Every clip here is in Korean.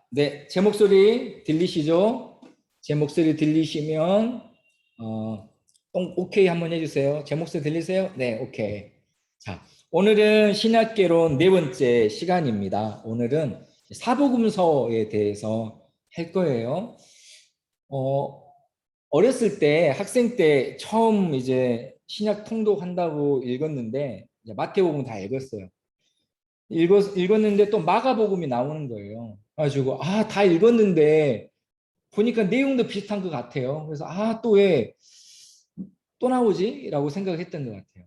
네, 제 목소리 들리시죠? 제 목소리 들리시면 오케이 한번 해주세요. 제 목소리 들리세요? 네, 오케이. 오늘은 신약개론 네 번째 시간입니다. 오늘은 사복음서에 대해서 할 거예요. 어, 어렸을 때 학생 때 처음 이제 신약 통독한다고 읽었는데 이제 마태복음 다 읽었어요. 읽었는데 또 마가복음이 나오는 거예요. 그래가지고 다 읽었는데 보니까 내용도 비슷한 것 같아요. 그래서 또 왜 또 나오지? 라고 생각했던 것 같아요.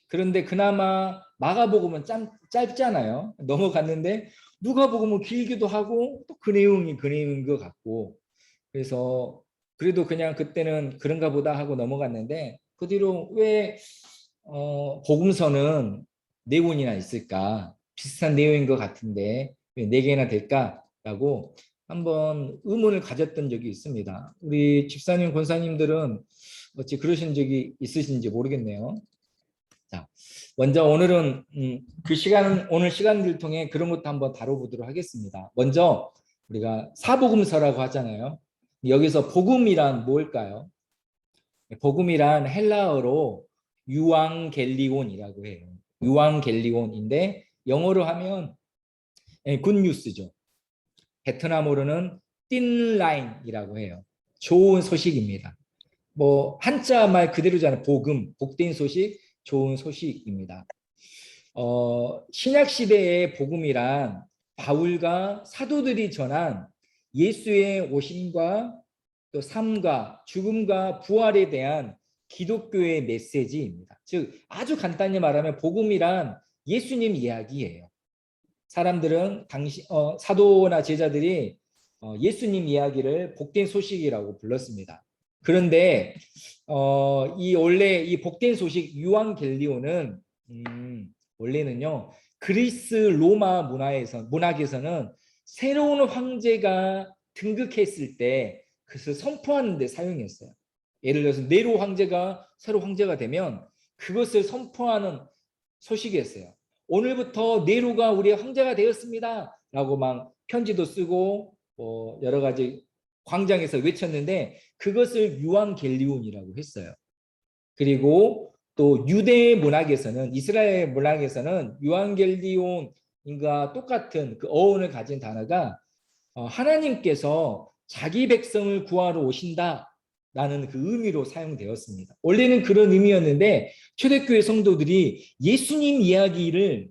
그런데 그나마 마가복음은 짧잖아요. 넘어갔는데 누가복음은 길기도 하고 또 그 내용이 그 내용인 것 같고 그래서 그래도 그냥 그때는 그런가 보다 하고 넘어갔는데 그 뒤로 왜 복음서는 네 권이나 있을까? 비슷한 내용인 것 같은데 왜 네 개나 될까라고 한번 의문을 가졌던 적이 있습니다. 우리 집사님, 권사님들은 어찌 그러신 적이 있으신지 모르겠네요. 자, 먼저 오늘은 오늘 시간을 통해 그런 것도 한번 다뤄보도록 하겠습니다. 먼저 우리가 사복음서라고 하잖아요. 여기서 복음이란 뭘까요? 복음이란 헬라어로 유앙겔리온이라고 해요. 유앙겔리온인데 영어로 하면 굿뉴스죠. 베트남어로는 띵라인이라고 해요. 좋은 소식입니다. 뭐 한자 말 그대로잖아요. 복음, 복된 소식, 좋은 소식입니다. 신약 시대의 복음이란 바울과 사도들이 전한 예수의 오심과 또 삶과 죽음과 부활에 대한 기독교의 메시지입니다. 즉 아주 간단히 말하면 복음이란 예수님 이야기예요. 사람들은 사도나 제자들이 예수님 이야기를 복된 소식이라고 불렀습니다. 그런데 원래 이 복된 소식 유앙겔리온은 원래는요 그리스 로마 문학에서는 새로운 황제가 등극했을 때 그것을 선포하는 데 사용했어요. 예를 들어서 네로 황제가 새로 황제가 되면 그것을 선포하는 소식이었어요. 오늘부터 네로가 우리의 황제가 되었습니다 라고 막 편지도 쓰고 여러 가지 광장에서 외쳤는데 그것을 유앙겔리온이라고 했어요. 그리고 또 유대 문학에서는 이스라엘 문학에서는 유앙겔리온인과 똑같은 그 어원을 가진 단어가 하나님께서 자기 백성을 구하러 오신다라는 그 의미로 사용되었습니다. 원래는 그런 의미였는데 초대교회 성도들이 예수님 이야기를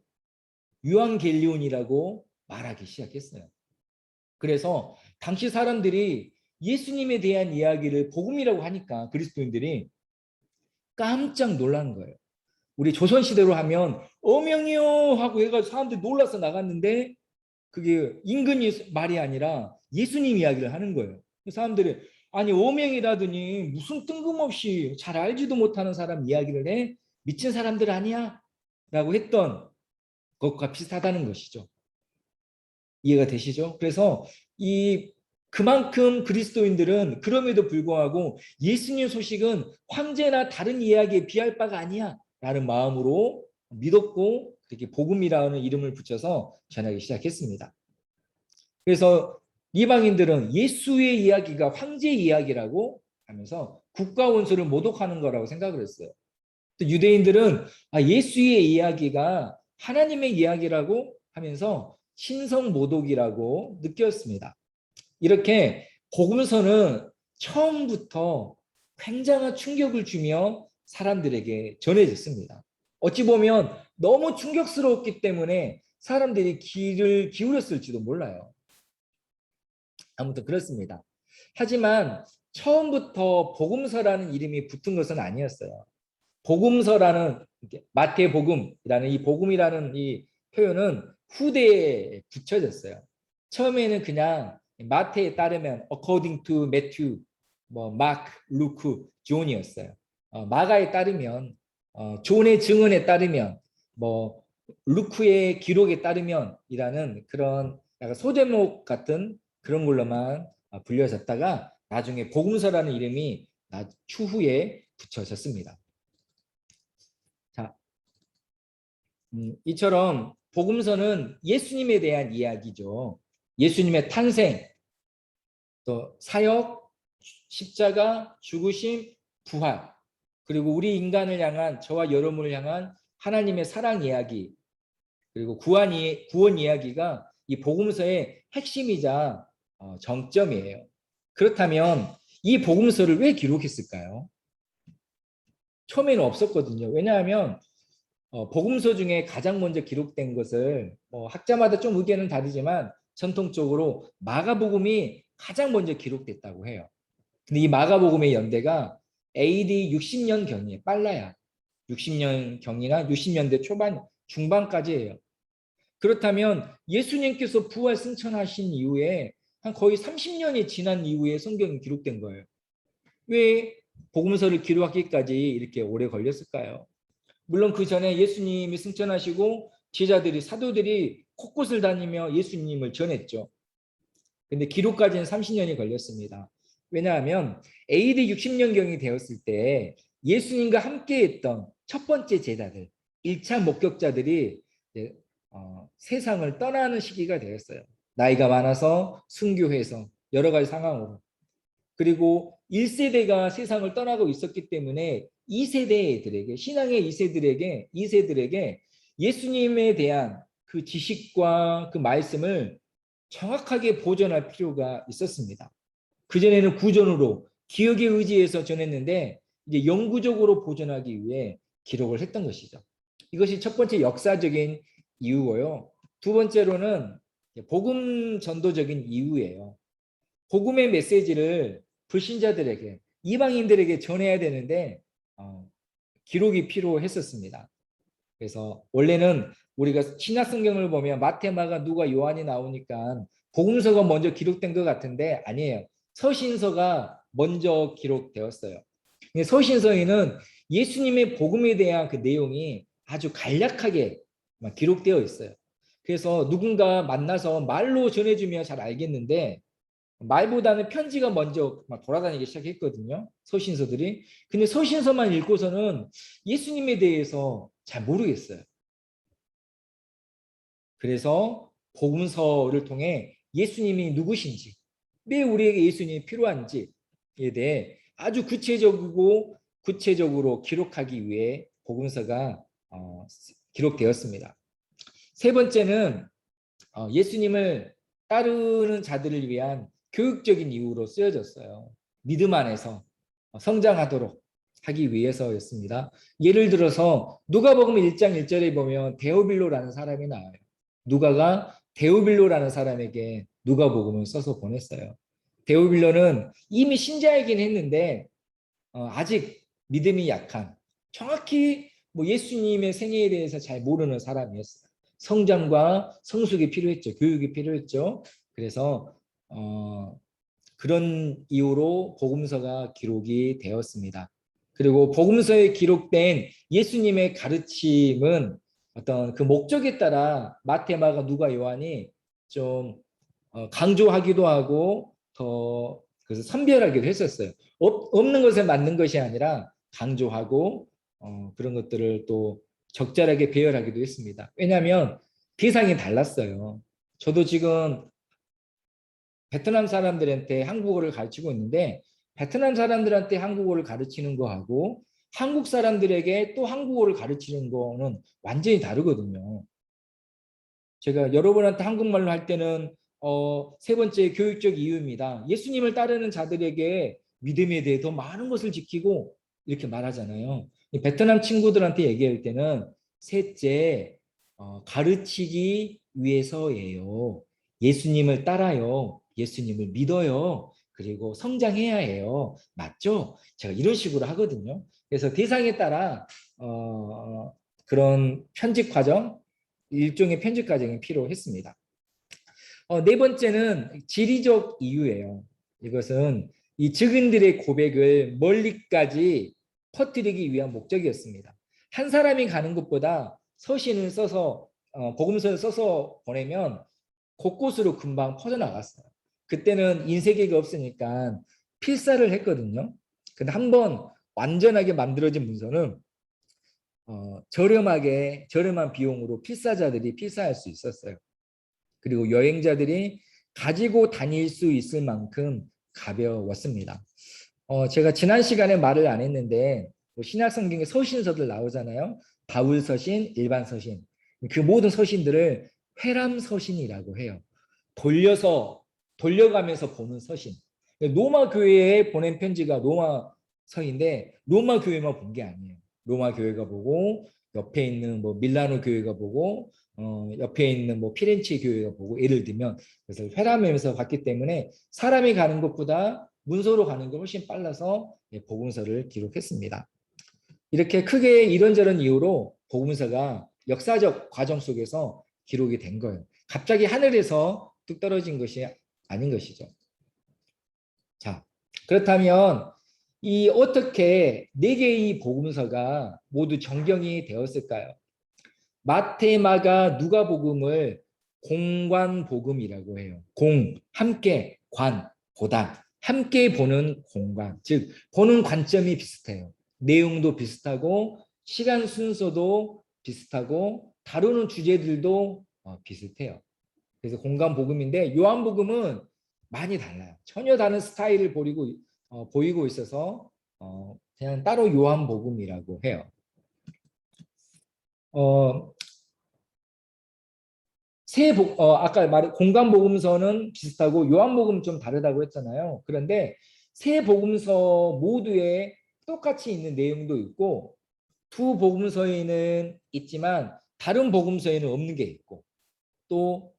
유앙겔리온이라고 말하기 시작했어요. 그래서 당시 사람들이 예수님에 대한 이야기를 복음이라고 하니까 그리스도인들이 깜짝 놀란 거예요. 우리 조선시대로 하면 어명이요 하고 해가지고 사람들이 놀라서 나갔는데 그게 임금이 말이 아니라 예수님 이야기를 하는 거예요. 사람들이 아니 어명이라더니 무슨 뜬금없이 잘 알지도 못하는 사람 이야기를 해? 미친 사람들 아니야? 라고 했던 것과 비슷하다는 것이죠. 이해가 되시죠? 그래서 그만큼 그리스도인들은 그럼에도 불구하고 예수님 소식은 황제나 다른 이야기에 비할 바가 아니야 라는 마음으로 믿었고 그렇게 복음이라는 이름을 붙여서 전하기 시작했습니다. 그래서 이방인들은 예수의 이야기가 황제의 이야기라고 하면서 국가 원수를 모독하는 거라고 생각을 했어요. 또 유대인들은 예수의 이야기가 하나님의 이야기라고 하면서 신성 모독이라고 느꼈습니다. 이렇게 복음서는 처음부터 굉장한 충격을 주며 사람들에게 전해졌습니다. 어찌 보면 너무 충격스러웠기 때문에 사람들이 귀를 기울였을지도 몰라요. 아무튼 그렇습니다. 하지만 처음부터 복음서라는 이름이 붙은 것은 아니었어요. 복음서라는 마태복음이라는 이 복음이라는 이 표현은 후대에 붙여졌어요. 처음에는 그냥 마태에 따르면 according to Matthew, 뭐 마크, 루크, 존이었어요. 마가에 따르면 존의 증언에 따르면 뭐 루크의 기록에 따르면이라는 그런 약간 소제목 같은 그런 걸로만 불려졌다가 나중에 복음서라는 이름이 추후에 붙여졌습니다. 자, 이처럼 복음서는 예수님에 대한 이야기죠. 예수님의 탄생, 또 사역, 십자가, 죽으심, 부활, 그리고 우리 인간을 향한 저와 여러분을 향한 하나님의 사랑 이야기, 그리고 구원 이야기가 이 복음서의 핵심이자 정점이에요. 그렇다면 이 복음서를 왜 기록했을까요? 처음에는 없었거든요. 왜냐하면 복음서 중에 가장 먼저 기록된 것을 학자마다 좀 의견은 다르지만 전통적으로 마가복음이 가장 먼저 기록됐다고 해요. 근데 이 마가복음의 연대가 AD 60년 경이에요. 빨라야 60년 경이나 60년대 초반 중반까지예요. 그렇다면 예수님께서 부활 승천하신 이후에 한 거의 30년이 지난 이후에 성경이 기록된 거예요. 왜 복음서를 기록하기까지 이렇게 오래 걸렸을까요? 물론 그 전에 예수님이 승천하시고 제자들이 사도들이 곳곳을 다니며 예수님을 전했죠. 근데 기록까지는 30년이 걸렸습니다. 왜냐하면 AD 60년경이 되었을 때 예수님과 함께했던 첫 번째 제자들, 1차 목격자들이 세상을 떠나는 시기가 되었어요. 나이가 많아서 순교해서 여러 가지 상황으로. 그리고 1세대가 세상을 떠나고 있었기 때문에 2세대들에게 신앙의 2세들에게 예수님에 대한 그 지식과 그 말씀을 정확하게 보존할 필요가 있었습니다. 그전에는 구전으로 기억에 의지해서 전했는데 이제 영구적으로 보존하기 위해 기록을 했던 것이죠. 이것이 첫 번째 역사적인 이유고요. 두 번째로는 복음 전도적인 이유예요. 복음의 메시지를 불신자들에게 이방인들에게 전해야 되는데 기록이 필요했었습니다. 그래서 원래는 우리가 신약 성경을 보면 마태, 마가, 누가, 요한이 나오니까 복음서가 먼저 기록된 것 같은데 아니에요. 서신서가 먼저 기록되었어요. 서신서에는 예수님의 복음에 대한 그 내용이 아주 간략하게 기록되어 있어요. 그래서 누군가 만나서 말로 전해주면 잘 알겠는데 말보다는 편지가 먼저 막 돌아다니기 시작했거든요. 서신서들이. 근데 서신서만 읽고서는 예수님에 대해서 잘 모르겠어요. 그래서 복음서를 통해 예수님이 누구신지, 왜 우리에게 예수님이 필요한지에 대해 아주 구체적으로 기록하기 위해 복음서가 기록되었습니다. 세 번째는 예수님을 따르는 자들을 위한 교육적인 이유로 쓰여졌어요. 믿음 안에서 성장하도록 하기 위해서였습니다. 예를 들어서 누가복음 1장 1절에 보면 데오빌로라는 사람이 나와요. 누가가 데오빌로라는 사람에게 누가복음을 써서 보냈어요. 데오빌로는 이미 신자이긴 했는데 아직 믿음이 약한, 정확히 예수님의 생애에 대해서 잘 모르는 사람이었어요. 성장과 성숙이 필요했죠. 교육이 필요했죠. 그래서 그런 이유로 복음서가 기록이 되었습니다. 그리고 복음서에 기록된 예수님의 가르침은 어떤 그 목적에 따라 마태, 마가, 누가, 요한이 좀 강조하기도 하고 더 그래서 선별하기도 했었어요. 없는 것에 맞는 것이 아니라 강조하고 그런 것들을 또 적절하게 배열하기도 했습니다. 왜냐하면 대상이 달랐어요. 저도 지금 베트남 사람들한테 한국어를 가르치고 있는데 베트남 사람들한테 한국어를 가르치는 거하고 한국 사람들에게 또 한국어를 가르치는 거는 완전히 다르거든요. 제가 여러분한테 한국말로 할 때는 세 번째 교육적 이유입니다. 예수님을 따르는 자들에게 믿음에 대해 더 많은 것을 지키고 이렇게 말하잖아요. 베트남 친구들한테 얘기할 때는 셋째, 가르치기 위해서예요. 예수님을 따라요. 예수님을 믿어요. 그리고 성장해야 해요. 맞죠? 제가 이런 식으로 하거든요. 그래서 대상에 따라 그런 편집 과정, 일종의 편집 과정이 필요했습니다. 네 번째는 지리적 이유예요. 이것은 이 증인들의 고백을 멀리까지 퍼뜨리기 위한 목적이었습니다. 한 사람이 가는 것보다 서신을 써서 복음서를 써서 보내면 곳곳으로 금방 퍼져나갔어요. 그때는 인쇄기가 없으니까 필사를 했거든요. 근데 한번 완전하게 만들어진 문서는 저렴한 비용으로 필사자들이 필사할 수 있었어요. 그리고 여행자들이 가지고 다닐 수 있을 만큼 가벼웠습니다. 제가 지난 시간에 말을 안 했는데 뭐 신약 성경에 서신서들 나오잖아요. 바울 서신, 일반 서신. 그 모든 서신들을 회람 서신이라고 해요. 돌려가면서 보는 서신. 로마 교회에 보낸 편지가 로마서인데 로마 교회만 본 게 아니에요. 로마 교회가 보고 옆에 있는 뭐 밀라노 교회가 보고 옆에 있는 뭐 피렌체 교회가 보고 예를 들면 그래서 회람하면서 봤기 때문에 사람이 가는 것보다 문서로 가는 게 훨씬 빨라서 복음서를 기록했습니다. 이렇게 크게 이런저런 이유로 복음서가 역사적 과정 속에서 기록이 된 거예요. 갑자기 하늘에서 뚝 떨어진 것이 아닌 것이죠. 자, 그렇다면 이 어떻게 네 개의 복음서가 모두 정경이 되었을까요? 마태, 마가, 누가복음을 공관복음이라고 해요. 공, 함께, 관, 보다. 함께 보는 공간, 즉 보는 관점이 비슷해요. 내용도 비슷하고 시간 순서도 비슷하고 다루는 주제들도 비슷해요. 그래서 공관복음인데 요한복음은 많이 달라요. 전혀 다른 스타일을 보이고 있어서 그냥 따로 요한복음이라고 해요. 어, 아까 말한 공관복음서는 비슷하고 요한복음 좀 다르다고 했잖아요. 그런데 세 복음서 모두에 똑같이 있는 내용도 있고 두 복음서에는 있지만 다른 복음서에는 없는 게 있고 또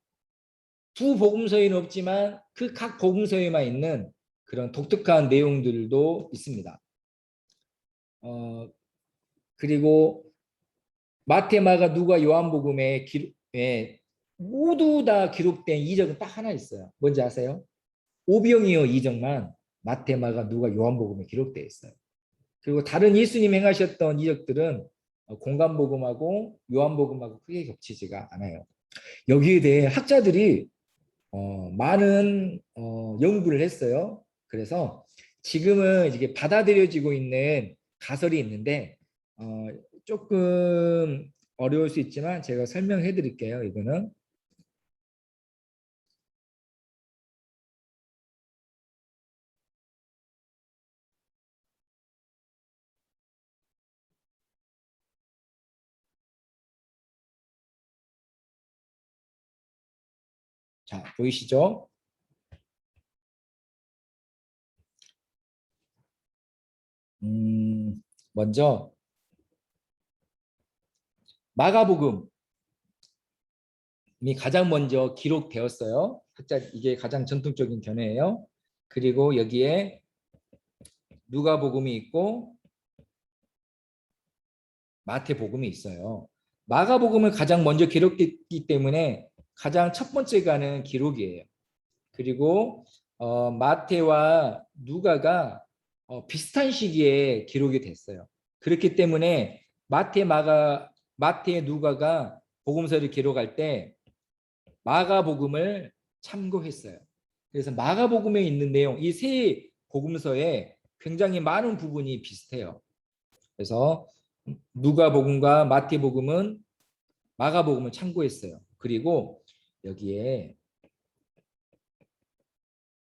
두 복음서에는 없지만 그 각 복음서에만 있는 그런 독특한 내용들도 있습니다. 그리고 마태, 마가, 누가, 요한복음에 모두 다 기록된 이적은 딱 하나 있어요. 뭔지 아세요? 오병이어 이적만 마태, 마가, 누가, 요한복음에 기록되어 있어요. 그리고 다른 예수님 행하셨던 이적들은 공관복음하고 요한복음하고 크게 겹치지가 않아요. 여기에 대해 학자들이 많은 연구를 했어요. 그래서 지금은 이게 받아들여지고 있는 가설이 있는데 조금 어려울 수 있지만 제가 설명해 드릴게요. 이거는 자 보이시죠? 먼저 마가복음이 가장 먼저 기록되었어요. 이게 가장 전통적인 견해예요. 그리고 여기에 누가복음이 있고 마태복음이 있어요. 마가복음을 가장 먼저 기록했기 때문에 가장 첫 번째 가는 기록이에요. 그리고 마태와 누가가 비슷한 시기에 기록이 됐어요. 그렇기 때문에 마태, 누가가 복음서를 기록할 때 마가복음을 참고했어요. 그래서 마가복음에 있는 내용, 이 세 복음서에 굉장히 많은 부분이 비슷해요. 그래서 누가복음과 마태복음은 마가복음을 참고했어요. 그리고 여기에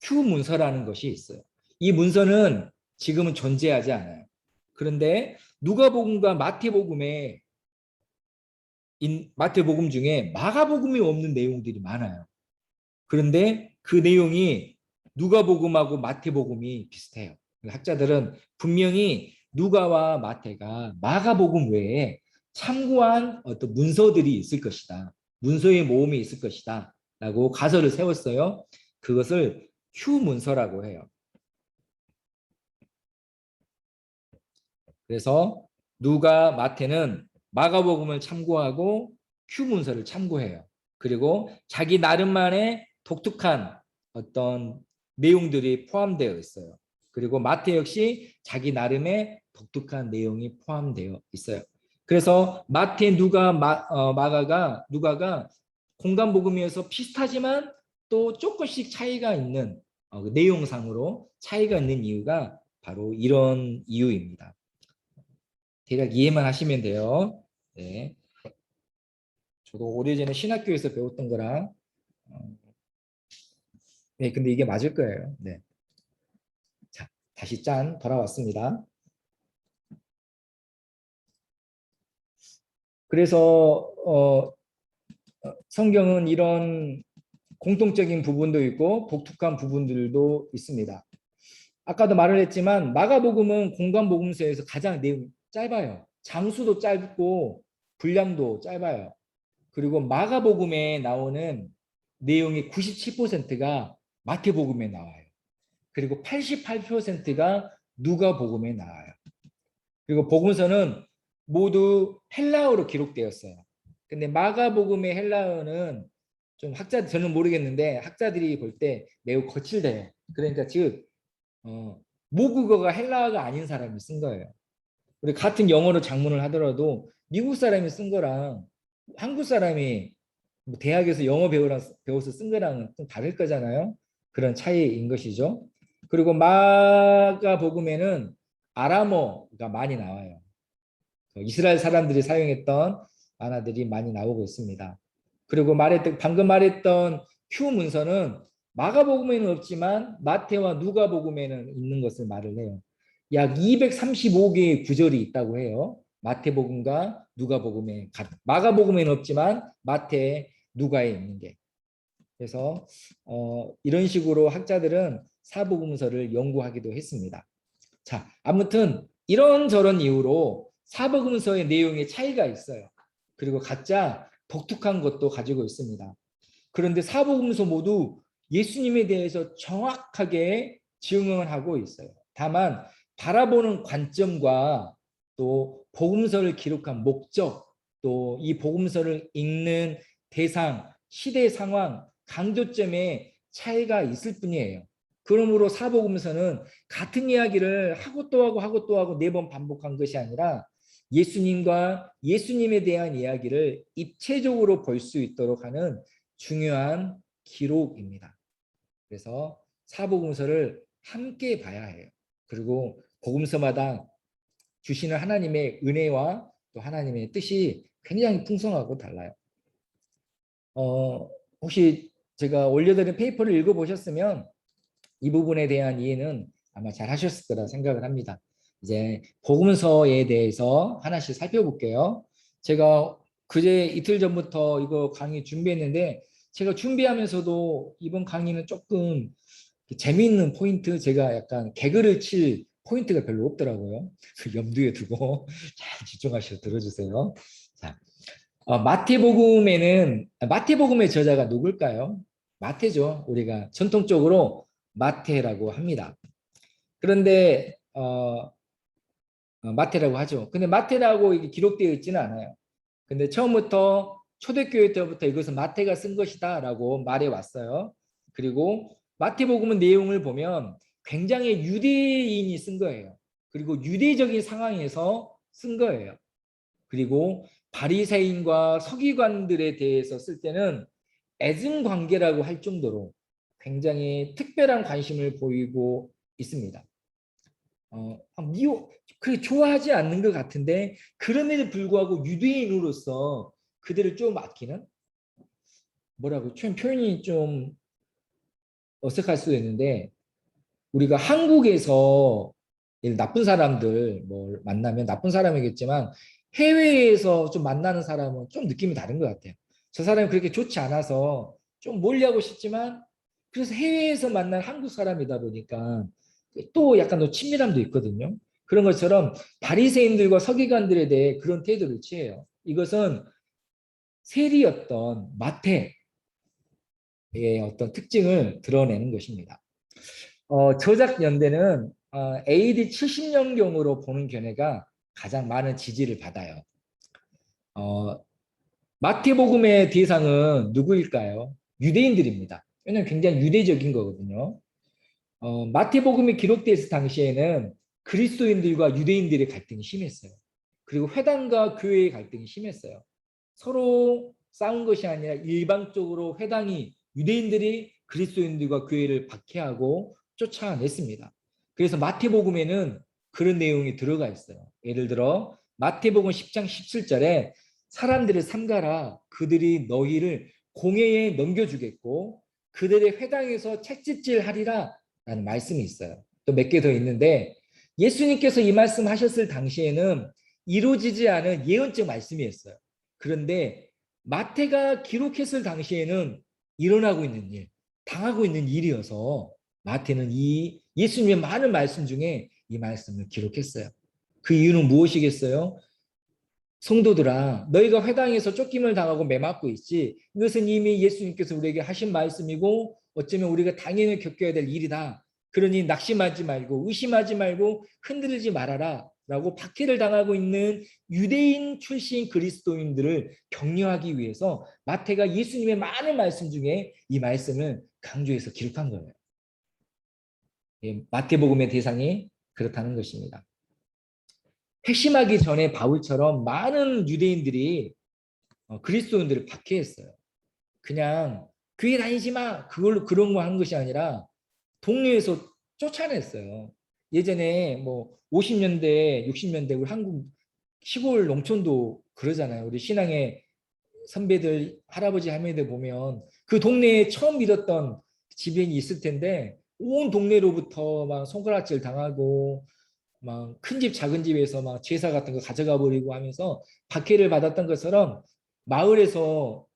Q 문서라는 것이 있어요. 이 문서는 지금은 존재하지 않아요. 그런데 누가복음과 마태복음 중에 마가복음이 없는 내용들이 많아요. 그런데 그 내용이 누가복음하고 마태복음이 비슷해요. 학자들은 분명히 누가와 마태가 마가복음 외에 참고한 어떤 문서들이 있을 것이다. 문서의 모음이 있을 것이다. 라고 가설을 세웠어요. 그것을 휴 문서라고 해요. 그래서 누가, 마태는 마가복음을 참고하고 휴 문서를 참고해요. 그리고 자기 나름만의 독특한 어떤 내용들이 포함되어 있어요. 그리고 마태 역시 자기 나름의 독특한 내용이 포함되어 있어요. 그래서 마태, 누가가 공간복음이어서 비슷하지만 또 조금씩 차이가 있는 내용상으로 차이가 있는 이유가 바로 이런 이유입니다. 대략 이해만 하시면 돼요. 네. 저도 오래전에 신학교에서 배웠던 거랑 네, 근데 이게 맞을 거예요. 네. 자, 다시 짠 돌아왔습니다. 그래서 성경은 이런 공통적인 부분도 있고 독특한 부분들도 있습니다. 아까도 말을 했지만 마가복음은 공관복음서에서 가장 내용이 짧아요. 장수도 짧고 분량도 짧아요. 그리고 마가복음에 나오는 내용의 97%가 마태복음에 나와요. 그리고 88%가 누가복음에 나와요. 그리고 복음서는 모두 헬라어로 기록되었어요. 근데 마가복음의 헬라어는 좀 저는 모르겠는데 학자들이 볼 때 매우 거칠대요. 그러니까 즉 모국어가 헬라어가 아닌 사람이 쓴 거예요. 우리 같은 영어로 작문을 하더라도 미국 사람이 쓴 거랑 한국 사람이 뭐 대학에서 영어 배워서 쓴 거랑은 좀 다를 거잖아요. 그런 차이인 것이죠. 그리고 마가복음에는 아람어가 많이 나와요. 이스라엘 사람들이 사용했던 만화들이 많이 나오고 있습니다. 그리고 방금 말했던 큐 문서는 마가복음에는 없지만 마태와 누가복음에는 있는 것을 말을 해요. 약 235개의 구절이 있다고 해요. 마태복음과 누가복음에, 마가복음에는 없지만 마태, 누가에 있는 게. 그래서 이런 식으로 학자들은 사복음서를 연구하기도 했습니다. 자, 아무튼 이런저런 이유로 사복음서의 내용에 차이가 있어요. 그리고 각자 독특한 것도 가지고 있습니다. 그런데 사복음서 모두 예수님에 대해서 정확하게 증언하고 있어요. 다만 바라보는 관점과 또 복음서를 기록한 목적, 또 이 복음서를 읽는 대상, 시대 상황, 강조점에 차이가 있을 뿐이에요. 그러므로 사복음서는 같은 이야기를 하고 또 하고 하고 또 하고 4번 반복한 것이 아니라 예수님과 예수님에 대한 이야기를 입체적으로 볼 수 있도록 하는 중요한 기록입니다. 그래서 사복음서를 함께 봐야 해요. 그리고 복음서마다 주시는 하나님의 은혜와 또 하나님의 뜻이 굉장히 풍성하고 달라요. 혹시 제가 올려드린 페이퍼를 읽어보셨으면 이 부분에 대한 이해는 아마 잘 하셨을 거라 생각을 합니다. 이제 복음서에 대해서 하나씩 살펴볼게요. 제가 그제 이틀 전부터 이거 강의 준비했는데 제가 준비하면서도 이번 강의는 조금 재미있는 포인트, 제가 약간 개그를 칠 포인트가 별로 없더라고요. 염두에 두고 잘 집중하셔서 들어주세요. 자, 마태복음의 저자가 누굴까요? 마태죠. 우리가 전통적으로 마태라고 합니다. 그런데 마태라고 하죠. 근데 마태라고 이게 기록되어 있지는 않아요. 근데 처음부터 초대교회 때부터 이것은 마태가 쓴 것이다라고 말해 왔어요. 그리고 마태복음은 내용을 보면 굉장히 유대인이 쓴 거예요. 그리고 유대적인 상황에서 쓴 거예요. 그리고 바리새인과 서기관들에 대해서 쓸 때는 애증 관계라고 할 정도로 굉장히 특별한 관심을 보이고 있습니다. 그게 좋아하지 않는 것 같은데 그럼에도 불구하고 유대인으로서 그들을 좀 아끼는, 뭐라고 표현이 좀 어색할 수도 있는데 우리가 한국에서 나쁜 사람들 뭐 만나면 나쁜 사람이겠지만 해외에서 좀 만나는 사람은 좀 느낌이 다른 것 같아요. 저 사람이 그렇게 좋지 않아서 좀 멀리하고 싶지만 그래서 해외에서 만난 한국 사람이다 보니까 또 약간 더 친밀함도 있거든요. 그런 것처럼 바리새인들과 서기관들에 대해 그런 태도를 취해요. 이것은 세리였던 마태의 어떤 특징을 드러내는 것입니다. 저작 연대는 AD 70년경으로 보는 견해가 가장 많은 지지를 받아요. 마태복음의 대상은 누구일까요? 유대인들입니다. 왜냐하면 굉장히 유대적인 거거든요. 마태복음이 기록됐을 당시에는 그리스도인들과 유대인들의 갈등이 심했어요. 그리고 회당과 교회의 갈등이 심했어요. 서로 싸운 것이 아니라 일방적으로 회당이 유대인들이 그리스도인들과 교회를 박해하고 쫓아냈습니다. 그래서 마태복음에는 그런 내용이 들어가 있어요. 예를 들어 마태복음 10장 17절에 사람들을 삼가라, 그들이 너희를 공회에 넘겨주겠고 그들의 회당에서 채찍질하리라 라는 말씀이 있어요. 또 몇 개 더 있는데 예수님께서 이 말씀 하셨을 당시에는 이루어지지 않은 예언적 말씀이었어요. 그런데 마태가 기록했을 당시에는 일어나고 있는 일, 당하고 있는 일이어서 마태는 이 예수님의 많은 말씀 중에 이 말씀을 기록했어요. 그 이유는 무엇이겠어요? 성도들아, 너희가 회당에서 쫓김을 당하고 매맞고 있지. 이것은 이미 예수님께서 우리에게 하신 말씀이고 어쩌면 우리가 당연히 겪어야 될 일이다. 그러니 낙심하지 말고 의심하지 말고 흔들리지 말아라 라고 박해를 당하고 있는 유대인 출신 그리스도인들을 격려하기 위해서 마태가 예수님의 많은 말씀 중에 이 말씀을 강조해서 기록한 거예요. 마태복음의 대상이 그렇다는 것입니다. 회심하기 전에 바울처럼 많은 유대인들이 그리스도인들을 박해했어요. 그냥 교회 다니지 마 그걸로 그런 거 하는 것이 아니라 동네에서 쫓아냈어요. 예전에 뭐 50년대, 60년대 우리 한국 시골 농촌도 그러잖아요. 우리 신앙의 선배들, 할아버지, 할머니들 보면 그 동네에 처음 믿었던 지변이 있을 텐데 온 동네로부터 막 손가락질 당하고 막 큰 집 작은 집에서 막 제사 같은 거 가져가 버리고 하면서 박해를 받았던 것처럼 마을에서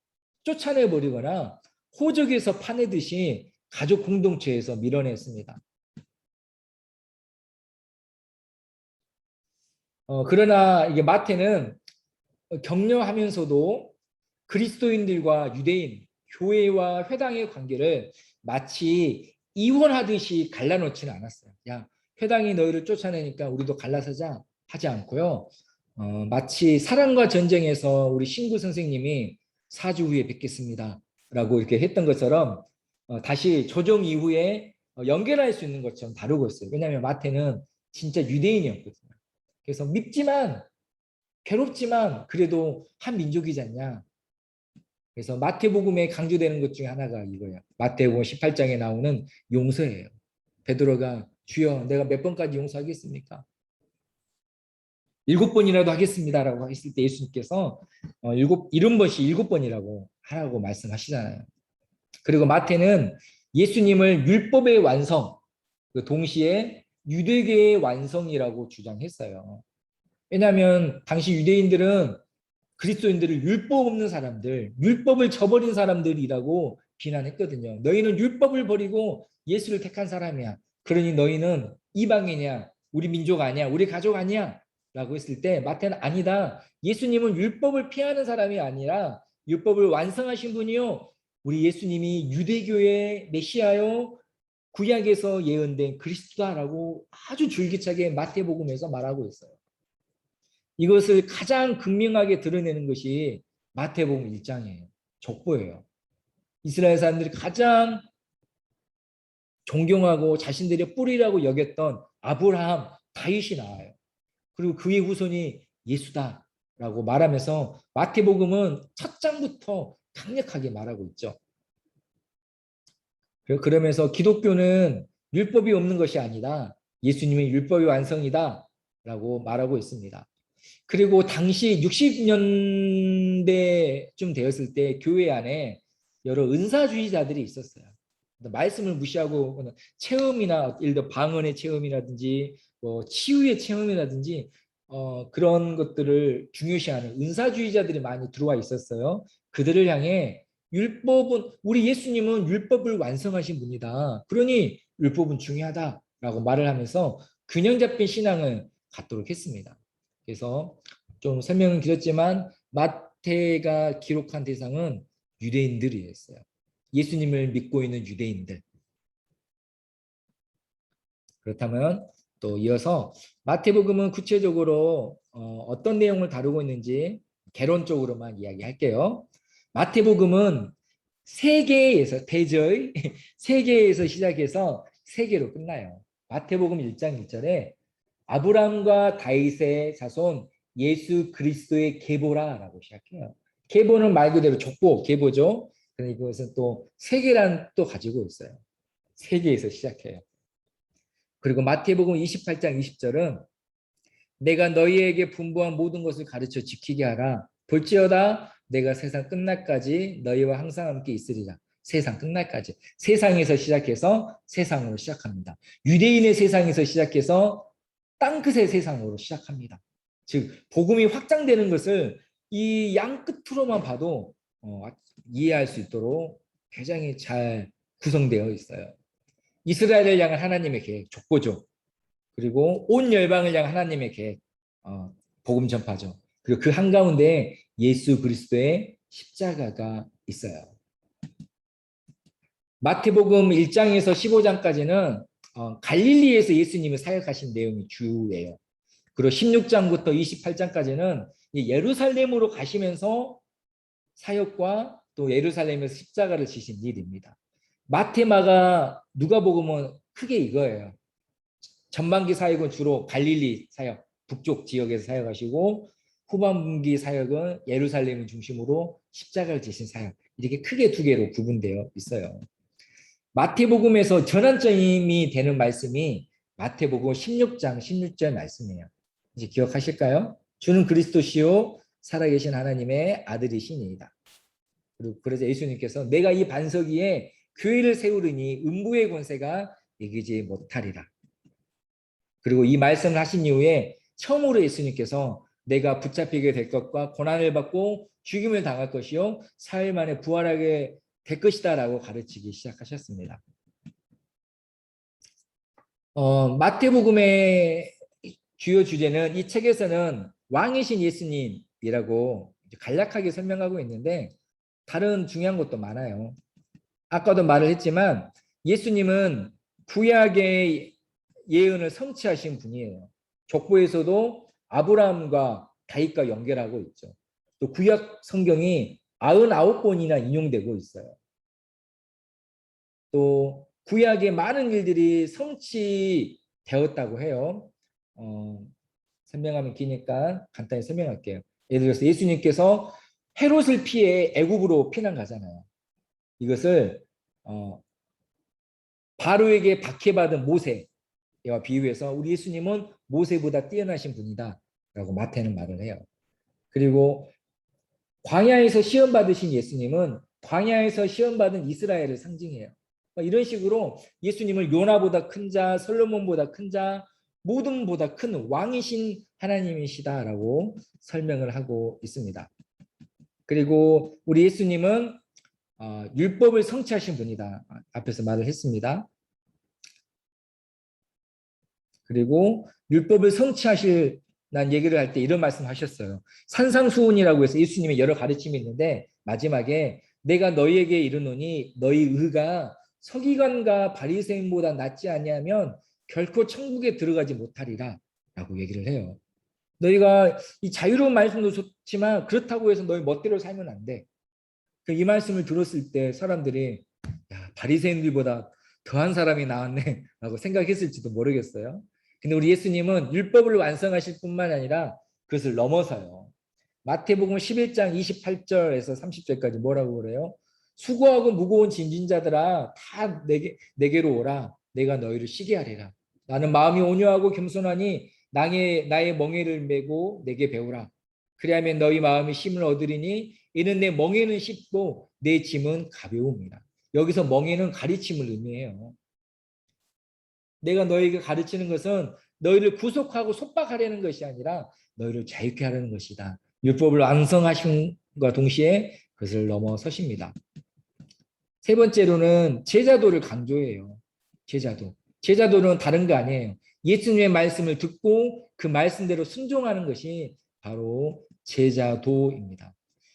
쫓아내 버리거나 호적에서 파내듯이 가족 공동체에서 밀어냈습니다. 그러나 이게 마태는 격려하면서도 그리스도인들과 유대인, 교회와 회당의 관계를 마치 이혼하듯이 갈라놓지는 않았어요. 야, 회당이 너희를 쫓아내니까 우리도 갈라서자 하지 않고요. 마치 사랑과 전쟁에서 우리 신구 선생님이 4주 후에 뵙겠습니다. 라고 이렇게 했던 것처럼 다시 조정 이후에 연결할 수 있는 것처럼 다루고 있어요. 왜냐하면 마태는 진짜 유대인이었거든요. 그래서 밉지만 괴롭지만 그래도 한 민족이지 않냐. 그래서 마태복음에 강조되는 것 중에 하나가 이거예요. 마태복음 18장에 나오는 용서예요. 베드로가 주여 내가 몇 번까지 용서하겠습니까? 7번이라도 하겠습니다라고 했을 때 예수님께서 70번씩 7번이라고 하라고 말씀하시잖아요. 그리고 마태는 예수님을 율법의 완성, 동시에 유대계의 완성이라고 주장했어요. 왜냐하면 당시 유대인들은 그리스도인들을 율법 없는 사람들, 율법을 저버린 사람들이라고 비난했거든요. 너희는 율법을 버리고 예수를 택한 사람이야. 그러니 너희는 이방이냐, 우리 민족 아니야, 우리 가족 아니야 라고 했을 때 마태는 아니다. 예수님은 율법을 피하는 사람이 아니라 율법을 완성하신 분이요. 우리 예수님이 유대교의 메시아요. 구약에서 예언된 그리스도다라고 아주 줄기차게 마태복음에서 말하고 있어요. 이것을 가장 극명하게 드러내는 것이 마태복음 1장이에요. 족보예요. 이스라엘 사람들이 가장 존경하고 자신들의 뿌리라고 여겼던 아브라함, 다윗이 나와요. 그리고 그의 후손이 예수다라고 말하면서 마태복음은 첫 장부터 강력하게 말하고 있죠. 그러면서 기독교는 율법이 없는 것이 아니다. 예수님의 율법의 완성이다라고 말하고 있습니다. 그리고 당시 60년대쯤 되었을 때 교회 안에 여러 은사주의자들이 있었어요. 말씀을 무시하고 체험이나 예를 들어 방언의 체험이라든지 뭐 치유의 체험이라든지 그런 것들을 중요시하는 은사주의자들이 많이 들어와 있었어요. 그들을 향해 율법은 우리 예수님은 율법을 완성하신 분이다. 그러니 율법은 중요하다라고 말을 하면서 균형 잡힌 신앙을 갖도록 했습니다. 그래서 좀 설명은 길었지만 마태가 기록한 대상은 유대인들이었어요. 예수님을 믿고 있는 유대인들. 그렇다면 또 이어서 마태복음은 구체적으로 어떤 내용을 다루고 있는지 개론적으로만 이야기할게요. 마태복음은 세계에서 대저의 세계에서 시작해서 세계로 끝나요. 마태복음 1장 1절에 아브람과 다윗의 자손 예수 그리스도의 계보라라고 시작해요. 계보는 말 그대로 족보, 계보죠. 그러니 그것은 또 세계란 또 가지고 있어요. 세계에서 시작해요. 그리고 마태복음 28장 20절은 내가 너희에게 분부한 모든 것을 가르쳐 지키게 하라. 볼지어다 내가 세상 끝날까지 너희와 항상 함께 있으리라. 세상 끝날까지. 세상에서 시작해서 세상으로 시작합니다. 유대인의 세상에서 시작해서 땅끝의 세상으로 시작합니다. 즉 복음이 확장되는 것을 이 양 끝으로만 봐도 이해할 수 있도록 굉장히 잘 구성되어 있어요. 이스라엘을 향한 하나님의 계획, 족보죠. 그리고 온 열방을 향한 하나님의 계획, 복음 전파죠. 그리고 그 한가운데 예수 그리스도의 십자가가 있어요. 마태복음 1장에서 15장까지는 갈릴리에서 예수님이 사역하신 내용이 주예요. 그리고 16장부터 28장까지는 예루살렘으로 가시면서 사역과 또 예루살렘에서 십자가를 지신 일입니다. 마태, 마가, 누가복음은 크게 이거예요. 전반기 사역은 주로 갈릴리 사역, 북쪽 지역에서 사역하시고 후반기 사역은 예루살렘을 중심으로 십자가를 지신 사역, 이렇게 크게 두 개로 구분되어 있어요. 마태복음에서 전환점이 되는 말씀이 마태복음 16장 16절 말씀이에요. 이제 기억하실까요? 주는 그리스도시요 살아계신 하나님의 아들이시니이다. 그리고 그래서 예수님께서 내가 이 반석 위에 교회를 세우리니 음부의 권세가 이기지 못하리라. 그리고 이 말씀을 하신 이후에 처음으로 예수님께서 내가 붙잡히게 될 것과 고난을 받고 죽임을 당할 것이요 사흘 만에 부활하게 될 것이다 라고 가르치기 시작하셨습니다. 마태복음의 주요 주제는 이 책에서는 왕이신 예수님이라고 간략하게 설명하고 있는데 다른 중요한 것도 많아요. 아까도 말을 했지만 예수님은 구약의 예언을 성취하신 분이에요. 족보에서도 아브라함과 다윗과 연결하고 있죠. 또 구약 성경이 99번이나 인용되고 있어요. 또 구약의 많은 일들이 성취되었다고 해요. 설명하면 기니까 간단히 설명할게요. 예를 들어서 예수님께서 헤롯을 피해 애굽으로 피난 가잖아요. 이것을 바로에게 박해받은 모세와 비유해서 우리 예수님은 모세보다 뛰어나신 분이다 라고 마태는 말을 해요. 그리고 광야에서 시험 받으신 예수님은 광야에서 시험 받은 이스라엘을 상징해요. 이런 식으로 예수님을 요나보다 큰 자, 솔로몬보다 큰 자, 모든보다 큰 왕이신 하나님이시다라고 설명을 하고 있습니다. 그리고 우리 예수님은 율법을 성취하신 분이다. 앞에서 말을 했습니다. 그리고 율법을 성취하실 난 얘기를 할 때 이런 말씀하셨어요. 산상수훈이라고 해서 예수님의 여러 가르침이 있는데 마지막에 내가 너희에게 이르노니 너희 의가 서기관과 바리새인보다 낫지 아니하면 결코 천국에 들어가지 못하리라 라고 얘기를 해요. 너희가 이 자유로운 말씀도 좋지만 그렇다고 해서 너희 멋대로 살면 안 돼. 이 말씀을 들었을 때 사람들이 야, 바리새인들보다 더한 사람이 나왔네 라고 생각했을지도 모르겠어요. 근데 우리 예수님은 율법을 완성하실 뿐만 아니라 그것을 넘어서요. 마태복음 11장 28절에서 30절까지 뭐라고 그래요? 수고하고 무거운 짐진 자들아 다 내게로 오라. 내가 너희를 쉬게 하리라. 나는 마음이 온유하고 겸손하니 나의 멍에를 메고 내게 배우라. 그리하면 너희 마음이 쉼을 얻으리니 이는 내 멍에는 쉽고 내 짐은 가벼움이라. 여기서 멍에는 가르침을 의미해요. 내가 너희에게 가르치는 것은 너희를 구속하고 속박하려는 것이 아니라 너희를 자유케 하려는 것이다. 율법을 완성하신과 동시에 그것을 넘어서십니다. 세 번째로는 제자도를 강조해요. 제자도는 다른 거 아니에요. 예수님의 말씀을 듣고 그 말씀대로 순종하는 것이 바로 제자도입니다.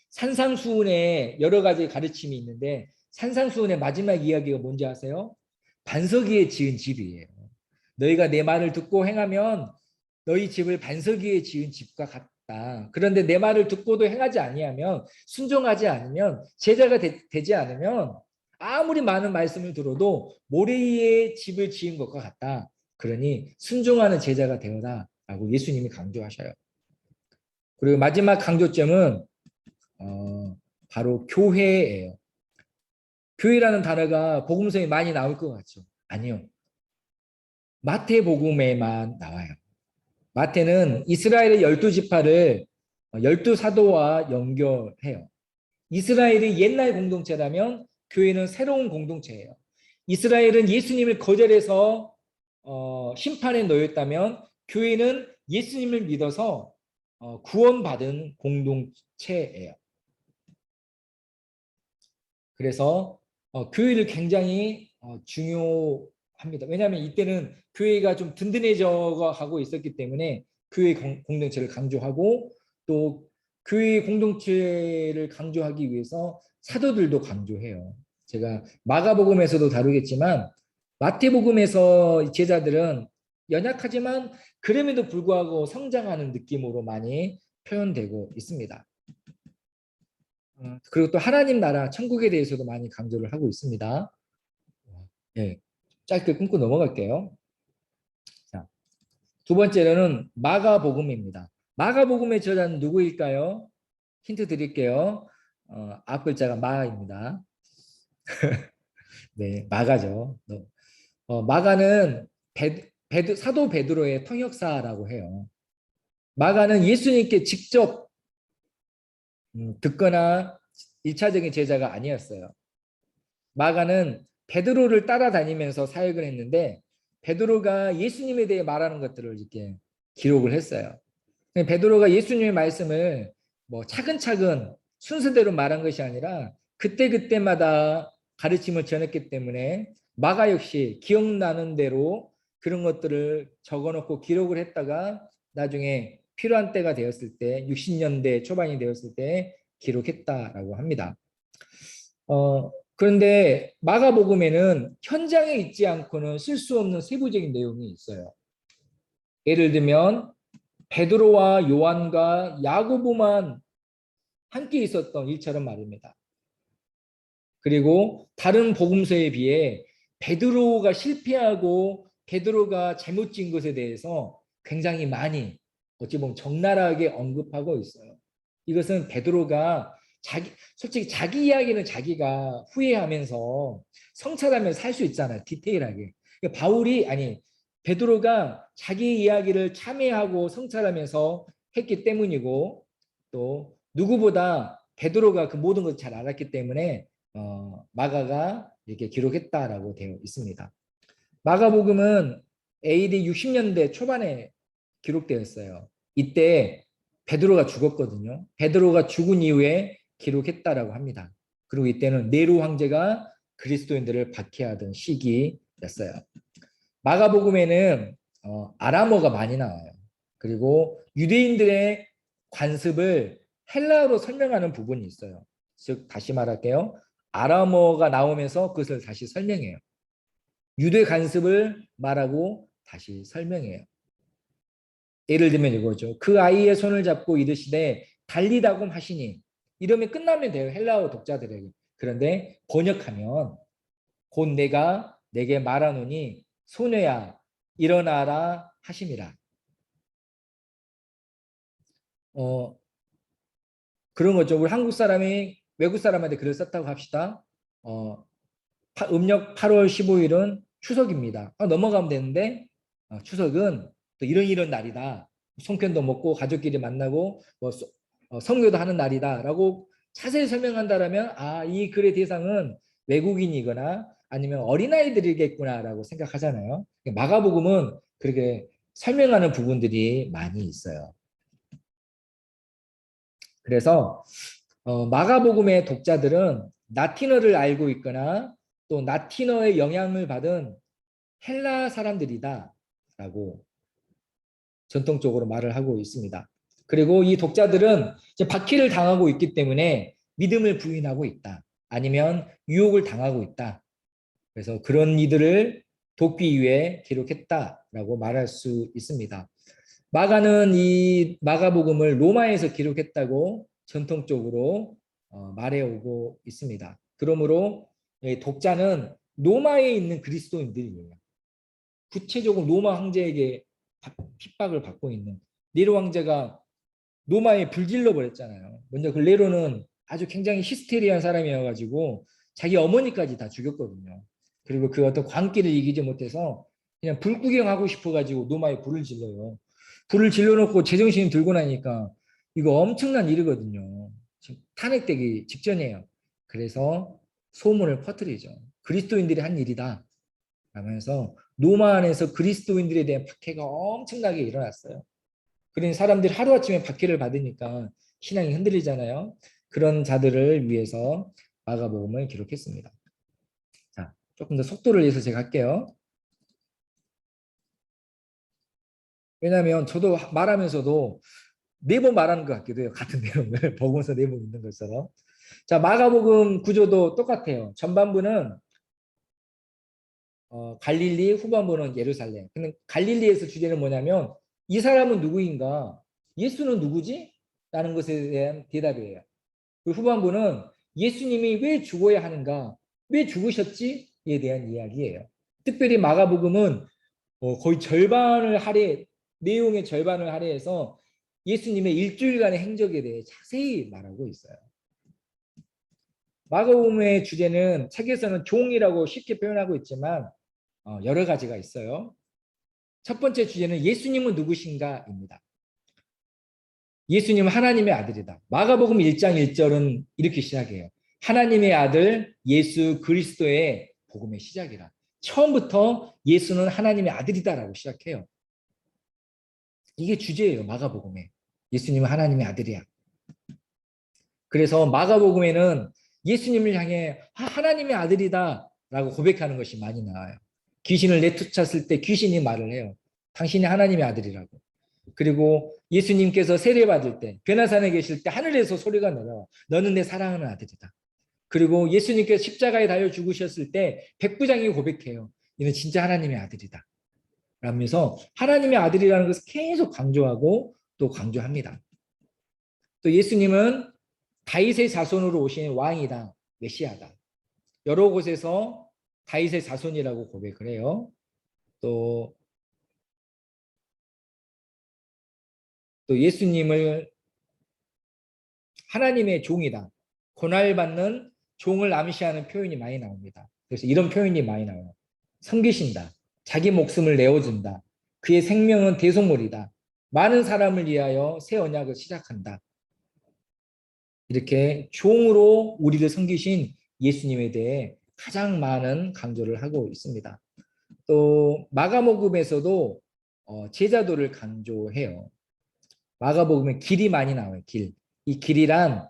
산상수훈에 여러 가지 가르침이 있는데 산상수훈의 마지막 이야기가 뭔지 아세요? 반석 위에 지은 집이에요. 너희가 내 말을 듣고 행하면 너희 집을 반석 위에 지은 집과 같다. 그런데 내 말을 듣고도 행하지 아니하면 순종하지 않으면 제자가 되지 않으면 아무리 많은 말씀을 들어도 모래 위에 집을 지은 것과 같다. 그러니 순종하는 제자가 되어라 라고 예수님이 강조하셔요. 그리고 마지막 강조점은 바로 교회예요. 교회라는 단어가 복음서에 많이 나올 것 같죠? 아니요. 마태복음에만 나와요. 마태는 이스라엘의 12지파를 12사도와 연결해요. 이스라엘이 옛날 공동체라면 교회는 새로운 공동체예요. 이스라엘은 예수님을 거절해서 심판에 놓였다면 교회는 예수님을 믿어서 구원받은 공동체예요. 그래서 교회를 굉장히 중요합니다. 왜냐하면 이때는 교회가 좀 든든해져 가고 있었기 때문에 교회 공동체를 강조하고 또 교회 공동체를 강조하기 위해서 사도들도 강조해요. 제가 마가복음에서도 다루겠지만 마태복음에서 제자들은 연약하지만 그럼에도 불구하고 성장하는 느낌으로 많이 표현되고 있습니다. 그리고 또 하나님 나라 천국에 대해서도 많이 강조를 하고 있습니다. 네, 짧게 끊고 넘어갈게요. 자, 두 번째로는 마가복음입니다. 마가복음의 저자는 누구일까요? 힌트 드릴게요. 앞 글자가 마입니다. 네, 마가죠. 마가는 사도 베드로의 통역사라고 해요. 마가는 예수님께 직접 듣거나 1차적인 제자가 아니었어요. 마가는 베드로를 따라다니면서 사역을 했는데 베드로가 예수님에 대해 말하는 것들을 이렇게 기록을 했어요. 베드로가 예수님의 말씀을 뭐 차근차근 순서대로 말한 것이 아니라 그때그때마다 가르침을 전했기 때문에 마가 역시 기억나는 대로 그런 것들을 적어놓고 기록을 했다가 나중에 필요한 때가 되었을 때 60년대 초반이 되었을 때 기록했다라고 합니다. 그런데 마가복음에는 현장에 있지 않고는 쓸 수 없는 세부적인 내용이 있어요. 예를 들면 베드로와 요한과 야고보만 함께 있었던 일처럼 말입니다. 그리고 다른 복음서에 비해 베드로가 실패하고 베드로가 잘못 지은 것에 대해서 굉장히 많이 어찌 보면 적나라하게 언급하고 있어요. 이것은 베드로가 솔직히 자기 이야기는 자기가 후회하면서 성찰하면서 할 수 있잖아요. 디테일하게. 베드로가 자기 이야기를 참회하고 성찰하면서 했기 때문이고 또 누구보다 베드로가 그 모든 것을 잘 알았기 때문에 마가가 이렇게 기록했다라고 되어 있습니다. 마가복음은 AD 60년대 초반에 기록되었어요. 이때 베드로가 죽었거든요. 베드로가 죽은 이후에 기록했다라고 합니다. 그리고 이때는 네로 황제가 그리스도인들을 박해하던 시기였어요. 마가복음에는 아람어가 많이 나와요. 그리고 유대인들의 관습을 헬라어로 설명하는 부분이 있어요. 즉 다시 말할게요. 아람어가 나오면서 그것을 다시 설명해요. 유대 관습을 말하고 다시 설명해요. 예를 들면 이거죠. 그 아이의 손을 잡고 이르시되 달리다곰 하시니 이러면 끝나면 돼요. 헬라어 독자들에게. 그런데 번역하면 곧 내가 내게 말하노니 소녀야 일어나라 하심이라. 그런 거죠. 우리 한국 사람이 외국 사람한테 글을 썼다고 합시다. 음력 8월 15일은 추석입니다. 넘어가면 되는데 추석은 또 이런 날이다. 송편도 먹고 가족끼리 만나고 뭐 성교도 하는 날이다 라고 자세히 설명한다면 이 글의 대상은 외국인이거나 아니면 어린아이들이겠구나 라고 생각하잖아요. 마가복음은 그렇게 설명하는 부분들이 많이 있어요. 그래서 마가복음의 독자들은 라틴어를 알고 있거나 또 라틴어의 영향을 받은 헬라 사람들이다 라고 전통적으로 말을 하고 있습니다. 그리고 이 독자들은 이제 박해를 당하고 있기 때문에 믿음을 부인하고 있다. 아니면 유혹을 당하고 있다. 그래서 그런 이들을 돕기 위해 기록했다라고 말할 수 있습니다. 마가는 이 마가복음을 로마에서 기록했다고 전통적으로 말해오고 있습니다. 그러므로 독자는 로마에 있는 그리스도인들이에요. 구체적으로 로마 황제에게 핍박을 받고 있는 네로 황제가 로마에 불질러 버렸잖아요. 먼저 그 네로는 아주 굉장히 히스테리한 사람이어가지고 자기 어머니까지 다 죽였거든요. 그리고 그 어떤 광기를 이기지 못해서 그냥 불 구경하고 싶어가지고 로마에 불을 질러요. 불을 질러놓고 제정신이 들고 나니까 이거 엄청난 일이거든요. 지금 탄핵되기 직전이에요. 그래서 소문을 퍼뜨리죠. 그리스도인들이 한 일이다 라면서 로마 안에서 그리스도인들에 대한 박해가 엄청나게 일어났어요. 그러니 사람들이 하루아침에 박해를 받으니까 신앙이 흔들리잖아요. 그런 자들을 위해서 마가복음을 기록했습니다. 자, 조금 더 속도를 내서 제가 할게요. 왜냐하면 저도 말하면서도 4번 말하는 것 같기도 해요. 같은 내용을 복음서 4번 있는 것처럼. 자, 마가복음 구조도 똑같아요. 전반부는 갈릴리, 후반부는 예루살렘. 근데 갈릴리에서 주제는 뭐냐면 이 사람은 누구인가? 예수는 누구지? 라는 것에 대한 대답이에요. 그 후반부는 예수님이 왜 죽어야 하는가? 왜 죽으셨지? 에 대한 이야기예요. 특별히 마가복음은 거의 절반을 내용의 절반을 할애해서 예수님의 일주일간의 행적에 대해 자세히 말하고 있어요. 마가복음의 주제는 책에서는 종이라고 쉽게 표현하고 있지만 여러 가지가 있어요. 첫 번째 주제는 예수님은 누구신가입니다. 예수님은 하나님의 아들이다. 마가복음 1장 1절은 이렇게 시작해요. 하나님의 아들 예수 그리스도의 복음의 시작이라. 처음부터 예수는 하나님의 아들이다라고 시작해요. 이게 주제예요. 마가복음에. 예수님은 하나님의 아들이야. 그래서 마가복음에는 예수님을 향해 하나님의 아들이다 라고 고백하는 것이 많이 나와요. 귀신을 내쫓았을 때 귀신이 말을 해요. 당신이 하나님의 아들이라고. 그리고 예수님께서 세례받을 때 베나산에 계실 때 하늘에서 소리가 내려와. 너는 내 사랑하는 아들이다. 그리고 예수님께서 십자가에 달려 죽으셨을 때 백부장이 고백해요. 이는 진짜 하나님의 아들이다. 라면서 하나님의 아들이라는 것을 계속 강조하고 또 강조합니다. 또 예수님은 다윗의 자손으로 오신 왕이다. 메시아다. 여러 곳에서 다윗의 자손이라고 고백을 해요. 또 예수님을 하나님의 종이다. 고난받는 종을 암시하는 표현이 많이 나옵니다. 그래서 이런 표현이 많이 나와요. 섬기신다. 자기 목숨을 내어준다. 그의 생명은 대속물이다. 많은 사람을 위하여 새 언약을 시작한다. 이렇게 종으로 우리를 섬기신 예수님에 대해 가장 많은 강조를 하고 있습니다. 또 마가복음에서도 제자도를 강조해요. 마가복음에 길이 많이 나와요. 길. 이 길이란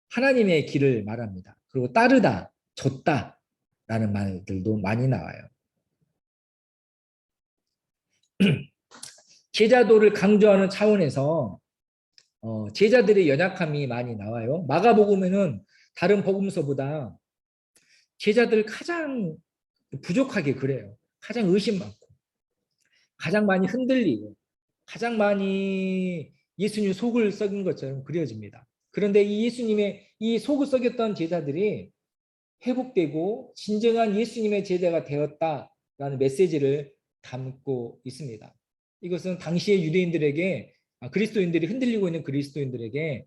하나님의 길을 말합니다. 그리고 따르다, 줬다라는 말들도 많이 나와요. 제자도를 강조하는 차원에서 제자들의 연약함이 많이 나와요. 마가복음에는 다른 복음서보다 제자들 가장 부족하게 그래요. 가장 의심 많고, 가장 많이 흔들리고, 가장 많이 예수님 속을 썩인 것처럼 그려집니다. 그런데 이 예수님의 이 속을 썩였던 제자들이 회복되고 진정한 예수님의 제자가 되었다라는 메시지를 담고 있습니다. 이것은 당시의 유대인들에게 그리스도인들이 흔들리고 있는 그리스도인들에게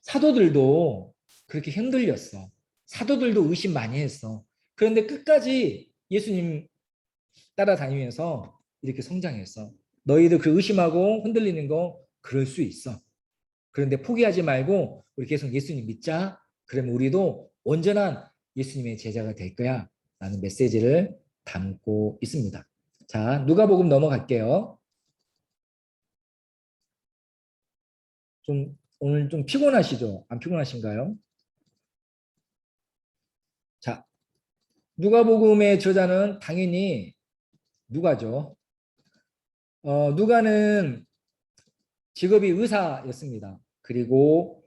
사도들도 그렇게 흔들렸어. 사도들도 의심 많이 했어. 그런데 끝까지 예수님 따라다니면서 이렇게 성장했어. 너희들 그 의심하고 흔들리는 거 그럴 수 있어. 그런데 포기하지 말고 우리 계속 예수님 믿자. 그러면 우리도 온전한 예수님의 제자가 될 거야. 라는 메시지를 담고 있습니다. 자, 누가복음 넘어갈게요. 오늘 좀 피곤하시죠? 안 피곤하신가요? 자, 누가복음의 저자는 당연히 누가죠. 누가는 직업이 의사였습니다. 그리고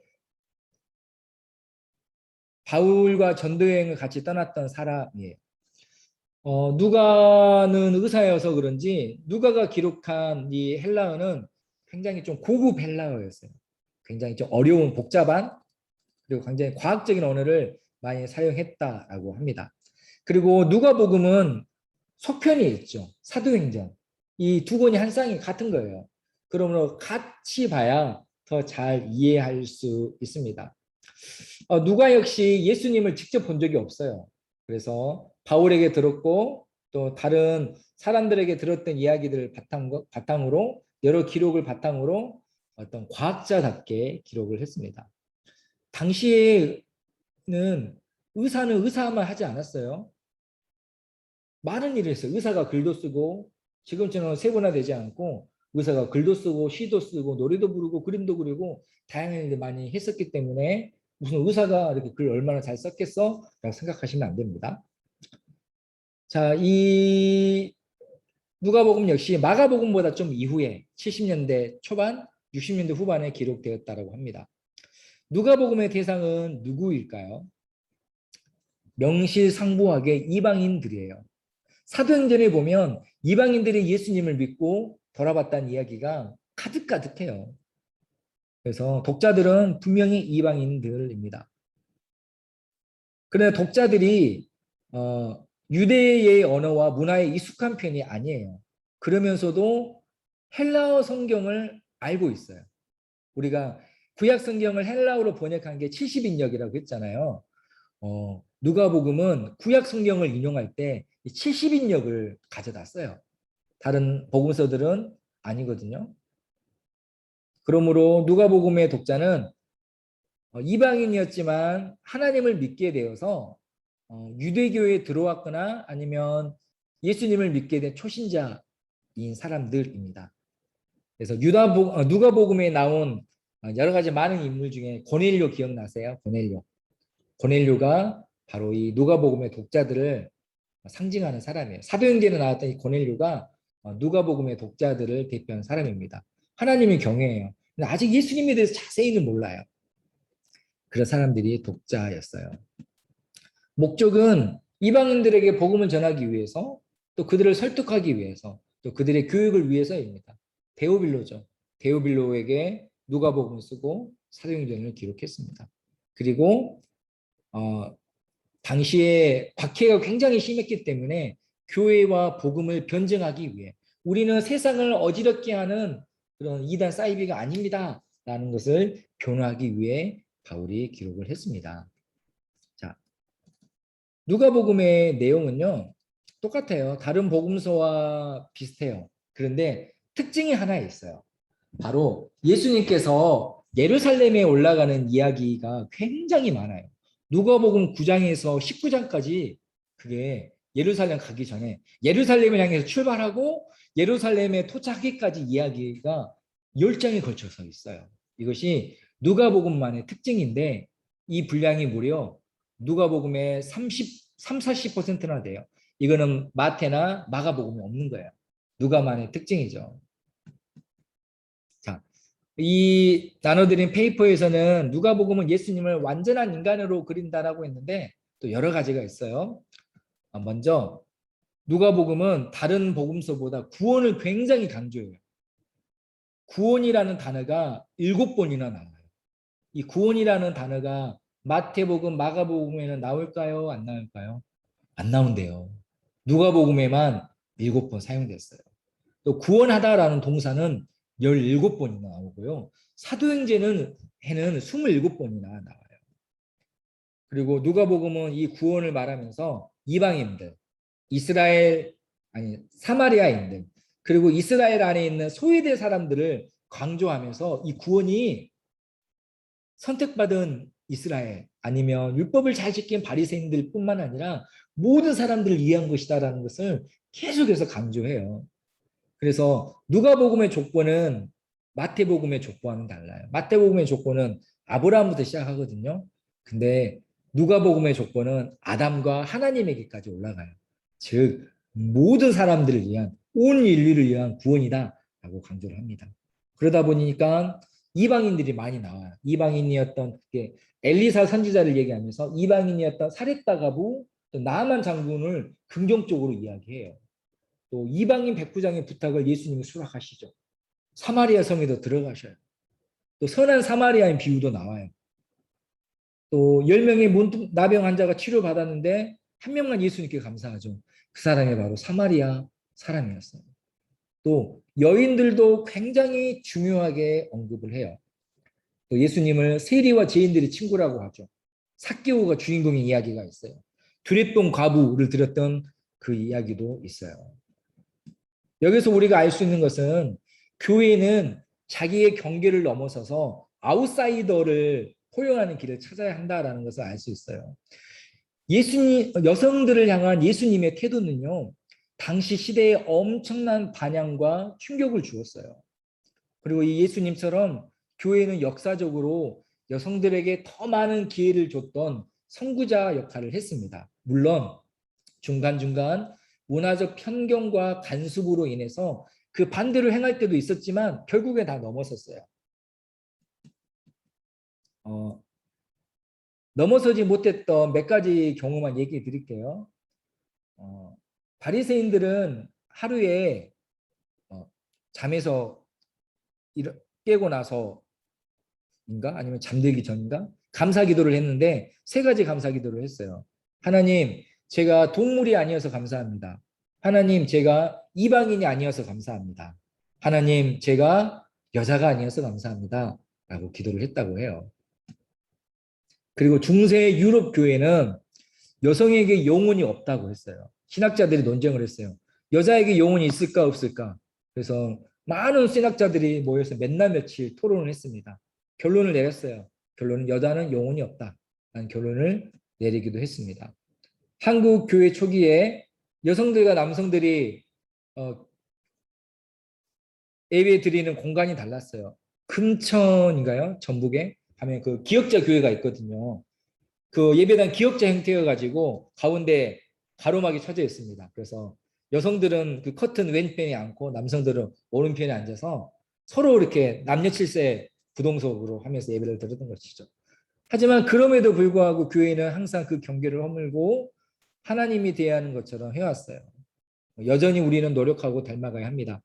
바울과 전도여행을 같이 떠났던 사람이에요. 누가는 의사여서 그런지 누가가 기록한 이 헬라어는 굉장히 좀 고급 헬라어였어요. 굉장히 좀 어려운 복잡한 그리고 굉장히 과학적인 언어를 많이 사용했다라고 합니다. 그리고 누가복음은 속편이 있죠. 사도행전. 이 두 권이 한 쌍이 같은 거예요. 그러므로 같이 봐야 더 잘 이해할 수 있습니다. 누가 역시 예수님을 직접 본 적이 없어요. 그래서 바울에게 들었고 또 다른 사람들에게 들었던 이야기들을 바탕으로 여러 기록을 바탕으로 어떤 과학자답게 기록을 했습니다. 당시에 의사는 의사만 하지 않았어요. 많은 일을 했어요. 의사가 글도 쓰고 지금처럼 세분화되지 않고 의사가 글도 쓰고 시도 쓰고 노래도 부르고 그림도 그리고 다양한 일을 많이 했었기 때문에 무슨 의사가 이렇게 글 얼마나 잘 썼겠어? 라고 생각하시면 안 됩니다. 자, 이 누가복음 역시 마가복음보다 좀 이후에 70년대 초반, 60년대 후반에 기록되었다고 합니다. 누가복음의 대상은 누구일까요? 명실상부하게 이방인들이에요. 사도행전에 보면 이방인들이 예수님을 믿고 돌아봤다는 이야기가 가득가득해요. 그래서 독자들은 분명히 이방인들입니다. 그러나 독자들이 유대의 언어와 문화에 익숙한 편이 아니에요. 그러면서도 헬라어 성경을 알고 있어요. 우리가 구약 성경을 헬라어로 번역한 게 70인역이라고 했잖아요. 누가복음은 구약 성경을 인용할 때 70인역을 가져다 써요. 다른 복음서들은 아니거든요. 그러므로 누가복음의 독자는 이방인이었지만 하나님을 믿게 되어서 유대교에 들어왔거나 아니면 예수님을 믿게 된 초신자인 사람들입니다. 그래서 누가복음에 나온 여러 가지 많은 인물 중에 고넬료 기억나세요? 고넬료가 바로 이 누가복음의 독자들을 상징하는 사람이에요. 사도행전에 나왔던 이 고넬료가 누가복음의 독자들을 대표하는 사람입니다. 하나님이 경외해요. 근데 아직 예수님에 대해서 자세히는 몰라요. 그런 사람들이 독자였어요. 목적은 이방인들에게 복음을 전하기 위해서 또 그들을 설득하기 위해서 또 그들의 교육을 위해서입니다. 데오빌로죠. 데오빌로에게 누가복음을 쓰고 사도행전을 기록했습니다. 그리고 당시에 박해가 굉장히 심했기 때문에 교회와 복음을 변증하기 위해 우리는 세상을 어지럽게 하는 그런 이단 사이비가 아닙니다. 라는 것을 변호하기 위해 바울이 기록을 했습니다. 자, 누가복음의 내용은요. 똑같아요. 다른 복음서와 비슷해요. 그런데 특징이 하나 있어요. 바로 예수님께서 예루살렘에 올라가는 이야기가 굉장히 많아요. 누가복음 9장에서 19장까지 그게 예루살렘 가기 전에 예루살렘을 향해서 출발하고 예루살렘에 도착하기까지 이야기가 10장에 걸쳐서 있어요. 이것이 누가복음만의 특징인데 이 분량이 무려 누가복음의 40%나 돼요. 이거는 마태나 마가복음에 없는 거예요. 누가만의 특징이죠. 자, 이 나눠드린 페이퍼에서는 누가복음은 예수님을 완전한 인간으로 그린다라고 했는데 또 여러 가지가 있어요. 먼저 누가복음은 다른 복음서보다 구원을 굉장히 강조해요. 구원이라는 단어가 7번이나 나와요. 이 구원이라는 단어가 마태복음, 마가복음에는 나올까요? 안 나올까요? 안 나온대요. 누가복음에만 7번 사용됐어요. 또 구원하다라는 동사는 17번이나 나오고요. 사도행전은 27번이나 나와요. 그리고 누가복음은 이 구원을 말하면서 이방인들, 이스라엘 아니 사마리아인들 그리고 이스라엘 안에 있는 소외된 사람들을 강조하면서 이 구원이 선택받은 이스라엘 아니면 율법을 잘 지킨 바리새인들뿐만 아니라 모든 사람들을 위한 것이다라는 것을 계속해서 강조해요. 그래서 누가복음의 족보는 마태복음의 족보와는 달라요. 마태복음의 족보는 아브라함부터 시작하거든요. 근데 누가복음의 족보는 아담과 하나님에게까지 올라가요. 즉 모든 사람들을 위한 온 인류를 위한 구원이다라고 강조를 합니다. 그러다 보니까 이방인들이 많이 나와요. 이방인이었던 엘리사 선지자를 얘기하면서 이방인이었던 사렙다 가부, 나아만 장군을 긍정적으로 이야기해요. 또 이방인 백부장의 부탁을 예수님이 수락하시죠. 사마리아 성에도 들어가셔요. 또 선한 사마리아인 비유도 나와요. 또 10명의 나병 환자가 치료받았는데 한 명만 예수님께 감사하죠. 그 사람이 바로 사마리아 사람이었어요. 또 여인들도 굉장히 중요하게 언급을 해요. 또 예수님을 세리와 죄인들의 친구라고 하죠. 삭개오가 주인공의 이야기가 있어요. 두레병 과부를 들었던 그 이야기도 있어요. 여기서 우리가 알 수 있는 것은 교회는 자기의 경계를 넘어서서 아웃사이더를 포용하는 길을 찾아야 한다라는 것을 알 수 있어요. 예수님, 여성들을 향한 예수님의 태도는요, 당시 시대에 엄청난 반향과 충격을 주었어요. 그리고 이 예수님처럼 교회는 역사적으로 여성들에게 더 많은 기회를 줬던 선구자 역할을 했습니다. 물론 중간중간 문화적 편견과 간섭으로 인해서 그 반대로 행할 때도 있었지만 결국에 다 넘어섰어요. 넘어서지 못했던 몇 가지 경우만 얘기해 드릴게요. 바리새인들은 하루에 잠에서 깨고 나서인가 아니면 잠들기 전인가 감사 기도를 했는데 세 가지 감사 기도를 했어요. 하나님, 제가 동물이 아니어서 감사합니다. 하나님, 제가 이방인이 아니어서 감사합니다. 하나님, 제가 여자가 아니어서 감사합니다. 라고 기도를 했다고 해요. 그리고 중세 유럽 교회는 여성에게 영혼이 없다고 했어요. 신학자들이 논쟁을 했어요. 여자에게 영혼이 있을까 없을까? 그래서 많은 신학자들이 모여서 맨날 며칠 토론을 했습니다. 결론을 내렸어요. 결론은 여자는 영혼이 없다. 라는 결론을 내리기도 했습니다. 한국 교회 초기에 여성들과 남성들이 예배 드리는 공간이 달랐어요. 금천인가요? 전북에 하면 그 기역자 교회가 있거든요. 그 예배당 기역자 형태여가지고 가운데 가로막이 쳐져 있습니다. 그래서 여성들은 그 커튼 왼편에 앉고 남성들은 오른편에 앉아서 서로 이렇게 남녀 칠세 부동석으로 하면서 예배를 드렸던 것이죠. 하지만 그럼에도 불구하고 교회는 항상 그 경계를 허물고 하나님이 대하는 것처럼 해왔어요. 여전히 우리는 노력하고 닮아가야 합니다.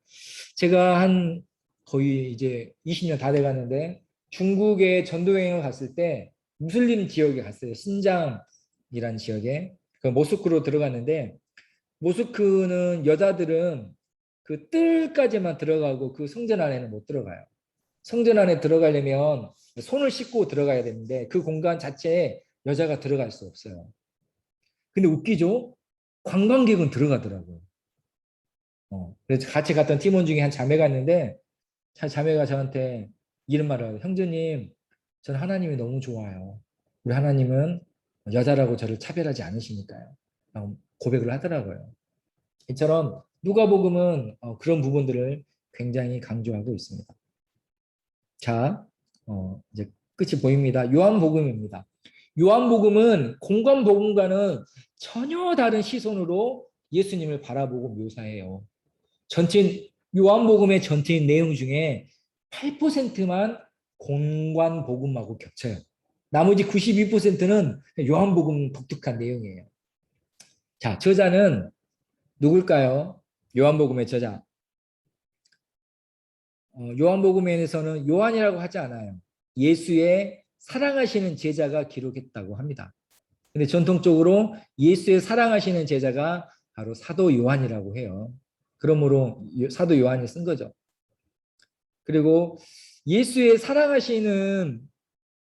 제가 한 거의 이제 20년 다 돼가는데 중국에 전도여행을 갔을 때 무슬림 지역에 갔어요. 신장이란 지역에. 그 모스크로 들어갔는데 모스크는 여자들은 그 뜰까지만 들어가고 그 성전 안에는 못 들어가요. 성전 안에 들어가려면 손을 씻고 들어가야 되는데 그 공간 자체에 여자가 들어갈 수 없어요. 근데 웃기죠? 관광객은 들어가더라고요. 그래서 같이 갔던 팀원 중에 한 자매가 있는데 자매가 저한테 이런 말을 하요. 형제님, 저는 하나님이 너무 좋아요. 우리 하나님은 여자라고 저를 차별하지 않으시니까요. 라고 고백을 하더라고요. 이처럼 누가복음은 그런 부분들을 굉장히 강조하고 있습니다. 자, 이제 끝이 보입니다. 요한복음입니다. 요한복음은 공관복음과는 전혀 다른 시선으로 예수님을 바라보고 묘사해요. 전체 요한복음의 전체 내용 중에 8%만 공관복음하고 겹쳐요. 나머지 92%는 요한복음 독특한 내용이에요. 자, 저자는 누굴까요? 요한복음의 저자. 요한복음에서는 요한이라고 하지 않아요. 예수의 사랑하시는 제자가 기록했다고 합니다. 근데 전통적으로 예수의 사랑하시는 제자가 바로 사도 요한이라고 해요. 그러므로 사도 요한이 쓴 거죠. 그리고 예수의 사랑하시는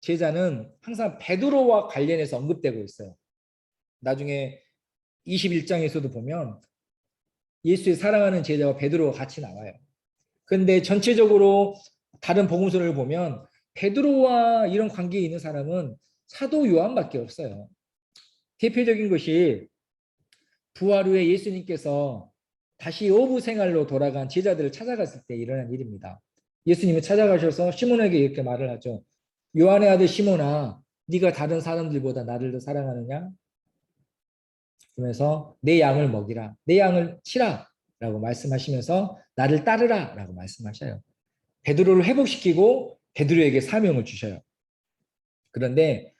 제자는 항상 베드로와 관련해서 언급되고 있어요. 나중에 21장에서도 보면 예수의 사랑하는 제자와 베드로가 같이 나와요. 그런데 전체적으로 다른 복음서를 보면 베드로와 이런 관계에 있는 사람은 사도 요한밖에 없어요. 대표적인 것이 부활 후에 예수님께서 다시 어부 생활로 돌아간 제자들을 찾아갔을 때 일어난 일입니다. 예수님이 찾아가셔서 시몬에게 이렇게 말을 하죠. 요한의 아들 시몬아, 네가 다른 사람들보다 나를 더 사랑하느냐? 그러면서 내 양을 먹이라, 내 양을 치라 라고 말씀하시면서 나를 따르라 라고 말씀하셔요. 베드로를 회복시키고 베드로에게 사명을 주셔요. 그런데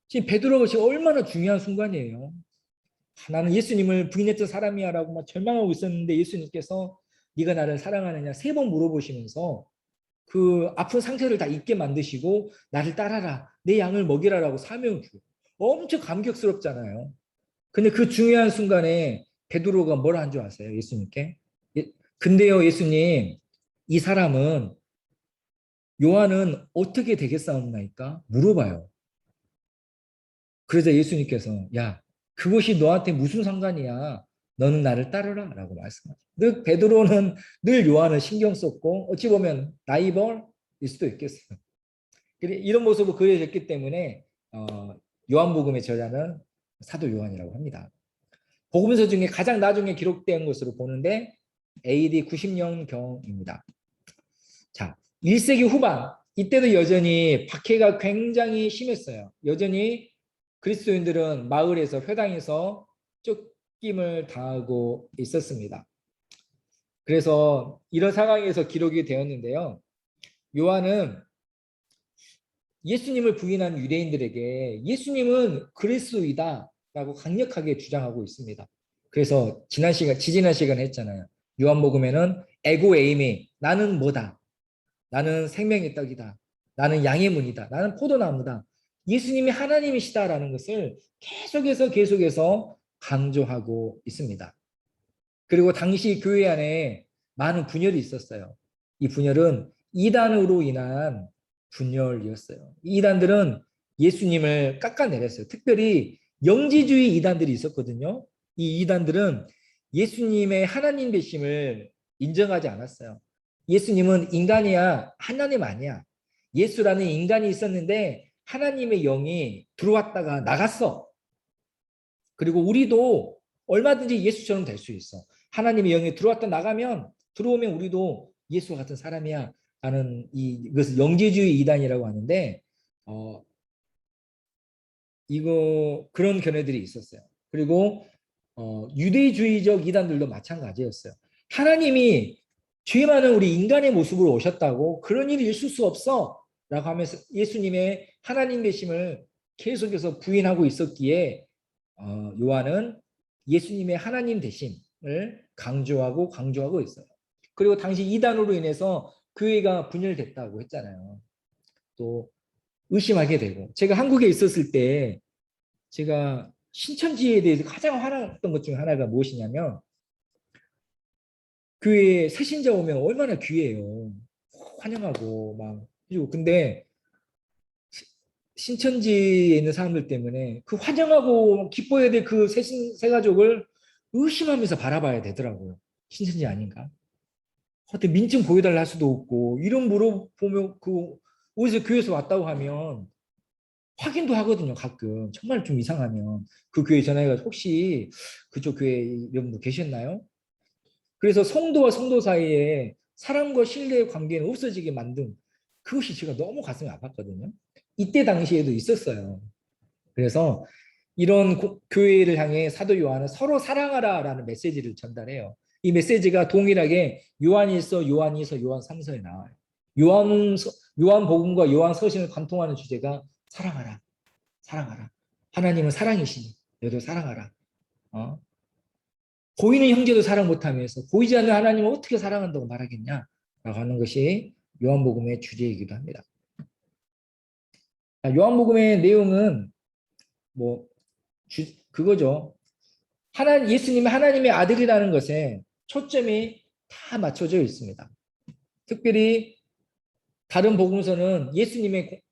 지금 베드로가 지금 얼마나 중요한 순간이에요. 나는 예수님을 부인했던 사람이야 라고 막 절망하고 있었는데 예수님께서 네가 나를 사랑하느냐 3번 물어보시면서 그 아픈 상태를 다 잊게 만드시고 나를 따라라, 내 양을 먹이라 라고 사명을 줘요. 엄청 감격스럽잖아요. 근데 그 중요한 순간에 베드로가 뭘 한 줄 아세요? 예수님께? 근데요 예수님, 이 사람은 요한은 어떻게 되겠사옵나이까? 물어봐요. 그러자 예수님께서 야, 그것이 너한테 무슨 상관이야? 너는 나를 따르라 라고 말씀하죠. 베드로는 늘 요한을 신경 썼고 어찌 보면 라이벌일 수도 있겠어요. 이런 모습으로 그려졌기 때문에 요한복음의 저자는 사도 요한이라고 합니다. 복음서 중에 가장 나중에 기록된 것으로 보는데 AD 90년경입니다. 자, 1세기 후반 이때도 여전히 박해가 굉장히 심했어요. 여전히 그리스도인들은 마을에서 회당에서 쫓김을 당하고 있었습니다. 그래서 이런 상황에서 기록이 되었는데요. 요한은 예수님을 부인한 유대인들에게 예수님은 그리스도이다라고 강력하게 주장하고 있습니다. 그래서 지지난 시간에 했잖아요. 요한복음에는 에고 에이미, 나는 뭐다. 나는 생명의 떡이다. 나는 양의 문이다. 나는 포도나무다. 예수님이 하나님이시다라는 것을 계속해서 강조하고 있습니다. 그리고 당시 교회 안에 많은 분열이 있었어요. 이 분열은 이단으로 인한 분열이었어요. 이 이단들은 예수님을 깎아내렸어요. 특별히 영지주의 이단들이 있었거든요. 이 이단들은 예수님의 하나님 되심을 인정하지 않았어요. 예수님은 인간이야, 하나님 아니야. 예수라는 인간이 있었는데 하나님의 영이 들어왔다가 나갔어. 그리고 우리도 얼마든지 예수처럼 될 수 있어. 하나님의 영이 들어왔다 나가면 들어오면 우리도 예수와 같은 사람이야 하는 이것을 영지주의 이단이라고 하는데 이거 그런 견해들이 있었어요. 그리고 유대주의적 이단들도 마찬가지였어요. 하나님이 죄 많은 우리 인간의 모습으로 오셨다고 그런 일이 있을 수 없어 라고 하면서 예수님의 하나님 되심을 계속해서 부인하고 있었기에 요한은 예수님의 하나님 되심을 강조하고 있어요. 그리고 당시 이단으로 인해서 교회가 분열됐다고 했잖아요. 또 의심하게 되고 제가 한국에 있었을 때 제가 신천지에 대해서 가장 화났던 것 중에 하나가 무엇이냐면 교회에 새신자 오면 얼마나 귀해요. 환영하고 막 해주고 근데 신천지에 있는 사람들 때문에 그 환영하고 기뻐해야 될 그 새 가족을 의심하면서 바라봐야 되더라고요. 신천지 아닌가? 어떻게 민증 보여달라 할 수도 없고 이런 물어보면 그 어디서 교회에서 왔다고 하면 확인도 하거든요. 가끔 정말 좀 이상하면 그 교회 전화해가지고 혹시 그쪽 교회 이런 분 계셨나요? 그래서 성도와 성도 사이에 사랑과 신뢰의 관계는 없어지게 만든 그것이 제가 너무 가슴이 아팠거든요. 이때 당시에도 있었어요. 그래서 이런 교회를 향해 사도 요한은 서로 사랑하라라는 메시지를 전달해요. 이 메시지가 동일하게 요한일서, 요한이서, 요한삼서에 나와요. 요한복음과 요한서신을 관통하는 주제가 사랑하라, 사랑하라. 하나님은 사랑이시니 너도 사랑하라. 보이는 형제도 사랑 못하면서 보이지 않는 하나님을 어떻게 사랑한다고 말하겠냐라고 하는 것이 요한복음의 주제이기도 합니다. 요한복음의 내용은 뭐 그거죠. 예수님이 하나님의 아들이라는 것에 초점이 다 맞춰져 있습니다. 특별히 다른 복음서는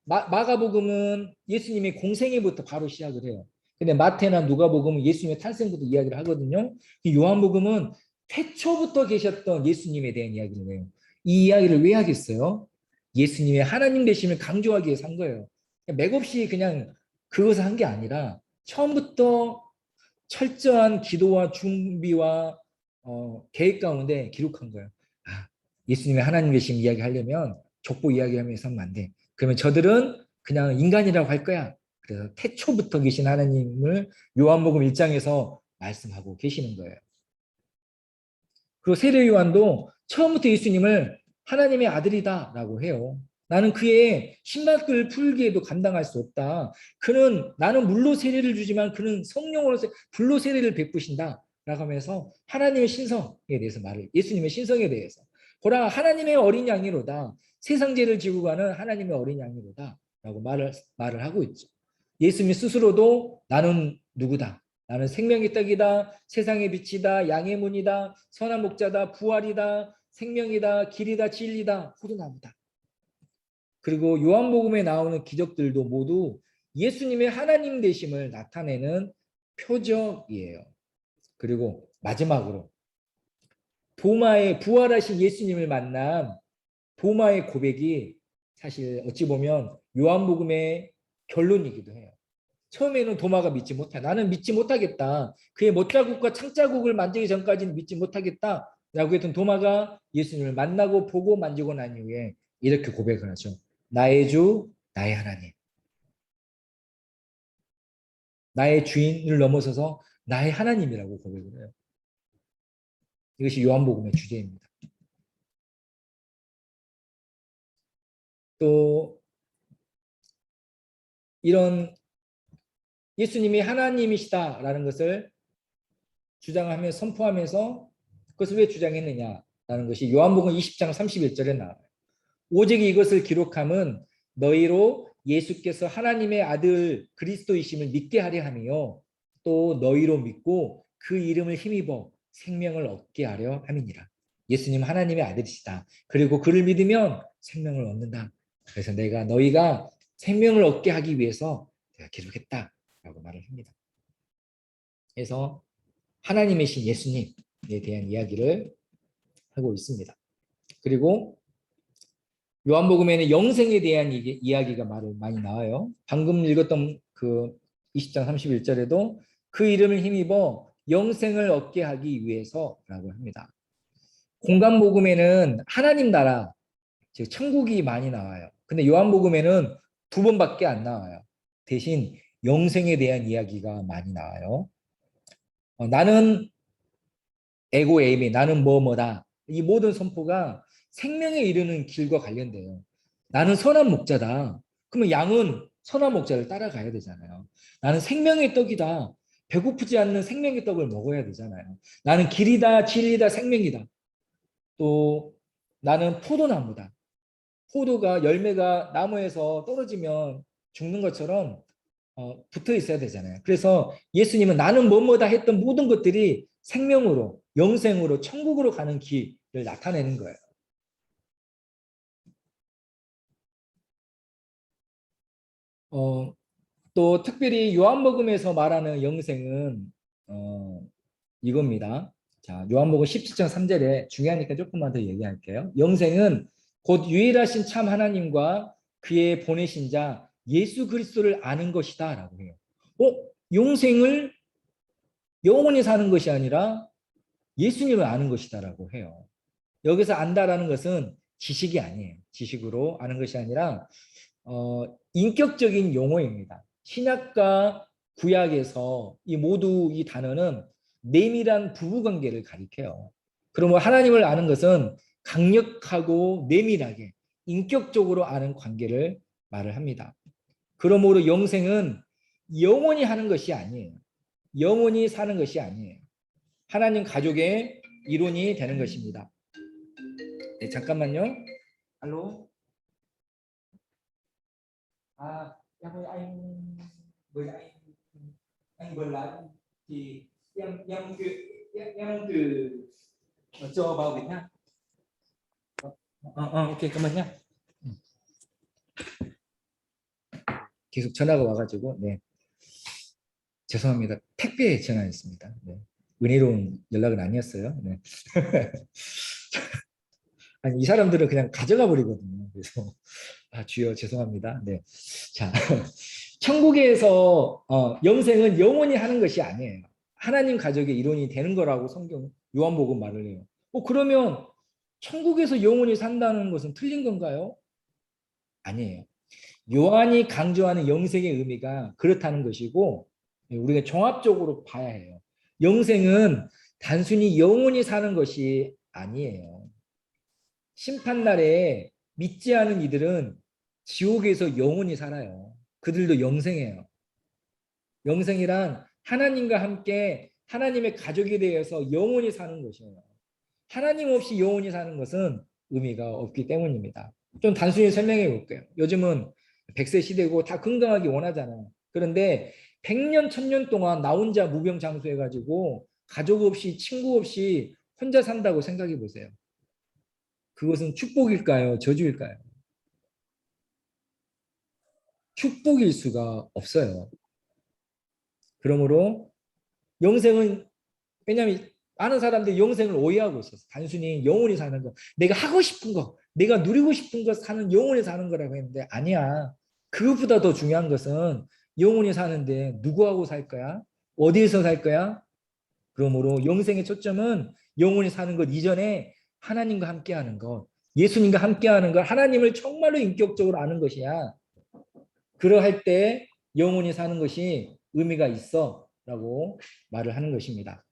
마가복음은 예수님의 공생애부터 바로 시작을 해요. 근데 마태나 누가복음은 예수님의 탄생부터 이야기를 하거든요. 요한복음은 태초부터 계셨던 예수님에 대한 이야기를 해요. 이 이야기를 왜 하겠어요? 예수님의 하나님 되심을 강조하기 위해서 한 거예요. 맥없이 그냥 그것을 한 게 아니라 처음부터 철저한 기도와 준비와 계획 가운데 기록한 거예요. 예수님의 하나님 되심 이야기하려면 족보 이야기하면서 하면 안 돼. 그러면 저들은 그냥 인간이라고 할 거야. 그래서 태초부터 계신 하나님을 요한복음 1장에서 말씀하고 계시는 거예요. 그리고 세례 요한도 처음부터 예수님을 하나님의 아들이다라고 해요. 나는 그의 신발끈을 풀기에도 감당할 수 없다. 나는 물로 세례를 주지만 그는 성령으로 불로 세례를 베푸신다. 라고 하면서 하나님의 신성에 대해서 예수님의 신성에 대해서. 보라, 하나님의 어린 양이로다. 세상 죄를 지고 가는 하나님의 어린 양이로다. 라고 말을 하고 있죠. 예수님 스스로도 나는 누구다. 나는 생명의 떡이다. 세상의 빛이다. 양의 문이다. 선한 목자다. 부활이다. 생명이다. 길이다. 진리다. 포도나무다. 그리고 요한복음에 나오는 기적들도 모두 예수님의 하나님 되심을 나타내는 표적이에요. 그리고 마지막으로 도마의 부활하신 예수님을 만난 도마의 고백이 사실 어찌 보면 요한복음의 결론이기도 해요. 처음에는 도마가 믿지 못해. 나는 믿지 못하겠다. 그의 못자국과 창자국을 만지기 전까지는 믿지 못하겠다. 라고 했던 도마가 예수님을 만나고 보고 만지고 난 이후에 이렇게 고백을 하죠. 나의 주, 나의 하나님. 나의 주인을 넘어서서 나의 하나님이라고 고백을 해요. 이것이 요한복음의 주제입니다. 또 이런 예수님이 하나님이시다라는 것을 주장하며 선포하면서 그것을 왜 주장했느냐라는 것이 요한복음 20장 31절에 나와요. 오직 이것을 기록함은 너희로 예수께서 하나님의 아들 그리스도이심을 믿게 하려 함이요 또 너희로 믿고 그 이름을 힘입어 생명을 얻게 하려 함이니라. 예수님 하나님의 아들이시다. 그리고 그를 믿으면 생명을 얻는다. 그래서 내가 너희가 생명을 얻게 하기 위해서 내가 기록했다라고 말을 합니다. 그래서 하나님이신 예수님에 대한 이야기를 하고 있습니다. 그리고 요한복음에는 영생에 대한 이야기가 많이 나와요. 방금 읽었던 그 20장 31절에도 그 이름을 힘입어 영생을 얻게 하기 위해서라고 합니다. 공간복음에는 하나님 나라, 즉 천국이 많이 나와요. 근데 요한복음에는 2번밖에 안 나와요. 대신 영생에 대한 이야기가 많이 나와요. 나는 에고 에이미, 나는 뭐뭐다. 이 모든 선포가 생명에 이르는 길과 관련돼요. 나는 선한 목자다. 그러면 양은 선한 목자를 따라가야 되잖아요. 나는 생명의 떡이다. 배고프지 않는 생명의 떡을 먹어야 되잖아요. 나는 길이다, 진리다, 생명이다. 또 나는 포도나무다. 포도가 열매가 나무에서 떨어지면 죽는 것처럼 붙어 있어야 되잖아요. 그래서 예수님은 나는 뭐뭐다 했던 모든 것들이 생명으로, 영생으로, 천국으로 가는 길을 나타내는 거예요. 또 특별히 요한복음에서 말하는 영생은 이겁니다. 자, 요한복음 17장 3절에 중요하니까 조금만 더 얘기할게요. 영생은 곧 유일하신 참 하나님과 그의 보내신 자 예수 그리스도를 아는 것이다 라고 해요. 영생을 영원히 사는 것이 아니라 예수님을 아는 것이다라고 해요. 여기서 안다라는 것은 지식이 아니에요. 지식으로 아는 것이 아니라 인격적인 용어입니다. 신약과 구약에서 모두 이 단어는 내밀한 부부관계를 가리켜요. 그러면 하나님을 아는 것은 강력하고 내밀하게 인격적으로 아는 관계를 말을 합니다. 그러므로 영생은 영원히 하는 것이 아니에요. 영원히 사는 것이 아니에요. 하나님 가족의 이론이 되는 것입니다. 네, 잠깐만요. Alo. Với anh vừa lại thì em từ cho vào Việt Nam. 오케이 잠깐만요. 계속 전화가 와가지고 네 죄송합니다. 택배 전화였습니다. 네. 은혜로운 연락은 아니었어요. 네. 아니 이 사람들은 그냥 가져가 버리거든요. 그래서 주여 죄송합니다. 네. 자, 천국에서 영생은 영원히 하는 것이 아니에요. 하나님 가족의 이론이 되는 거라고 성경 요한복음 말을 해요. 그러면 천국에서 영원히 산다는 것은 틀린 건가요? 아니에요. 요한이 강조하는 영생의 의미가 그렇다는 것이고 우리가 종합적으로 봐야 해요. 영생은 단순히 영원히 사는 것이 아니에요. 심판날에 믿지 않은 이들은 지옥에서 영원히 살아요. 그들도 영생해요. 영생이란 하나님과 함께 하나님의 가족이 되어서 영원히 사는 것이에요. 하나님 없이 영원히 사는 것은 의미가 없기 때문입니다. 좀 단순히 설명해 볼게요. 요즘은 100세 시대고 다 건강하기 원하잖아요. 그런데 100년, 1000년 동안 나 혼자 무병장수해가지고 가족 없이 친구 없이 혼자 산다고 생각해 보세요. 그것은 축복일까요? 저주일까요? 축복일 수가 없어요. 그러므로 영생은 왜냐하면 많은 사람들이 영생을 오해하고 있었어. 단순히 영원히 사는 거, 내가 하고 싶은 거, 내가 누리고 싶은 거 사는 영원히 사는 거라고 했는데 아니야. 그것보다 더 중요한 것은 영원히 사는데 누구하고 살 거야? 어디에서 살 거야? 그러므로 영생의 초점은 영원히 사는 것 이전에 하나님과 함께하는 것, 예수님과 함께하는 것, 하나님을 정말로 인격적으로 아는 것이야. 그러할 때 영원히 사는 것이 의미가 있어라고 말을 하는 것입니다.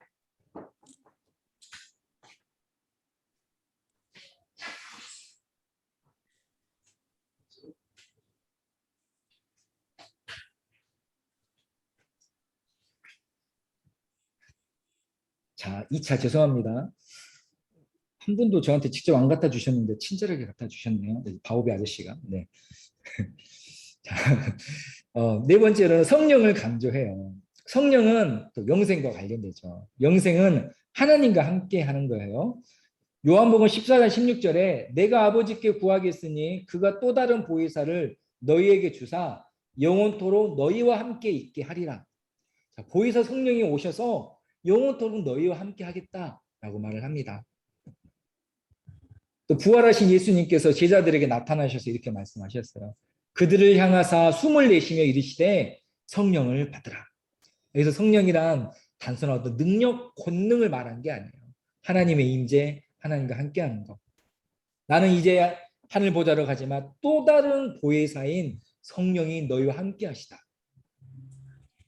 자, 2차 죄송합니다. 한 분도 저한테 직접 안 갖다 주셨는데 친절하게 갖다 주셨네요. 바오비 아저씨가. 네. 자, 네 번째로는 성령을 강조해요. 성령은 또 영생과 관련되죠. 영생은 하나님과 함께 하는 거예요. 요한복음 14장 16절에 내가 아버지께 구하겠으니 그가 또 다른 보혜사를 너희에게 주사 영원토록 너희와 함께 있게 하리라. 자, 보혜사 성령이 오셔서 영원토록 너희와 함께 하겠다라고 말을 합니다. 또 부활하신 예수님께서 제자들에게 나타나셔서 이렇게 말씀하셨어요. 그들을 향하사 숨을 내쉬며 이르시되 성령을 받으라. 여기서 성령이란 단순한 어떤 능력, 권능을 말한 게 아니에요. 하나님의 임재, 하나님과 함께하는 것. 나는 이제 하늘 보좌로 가지만 또 다른 보혜사인 성령이 너희와 함께하시다.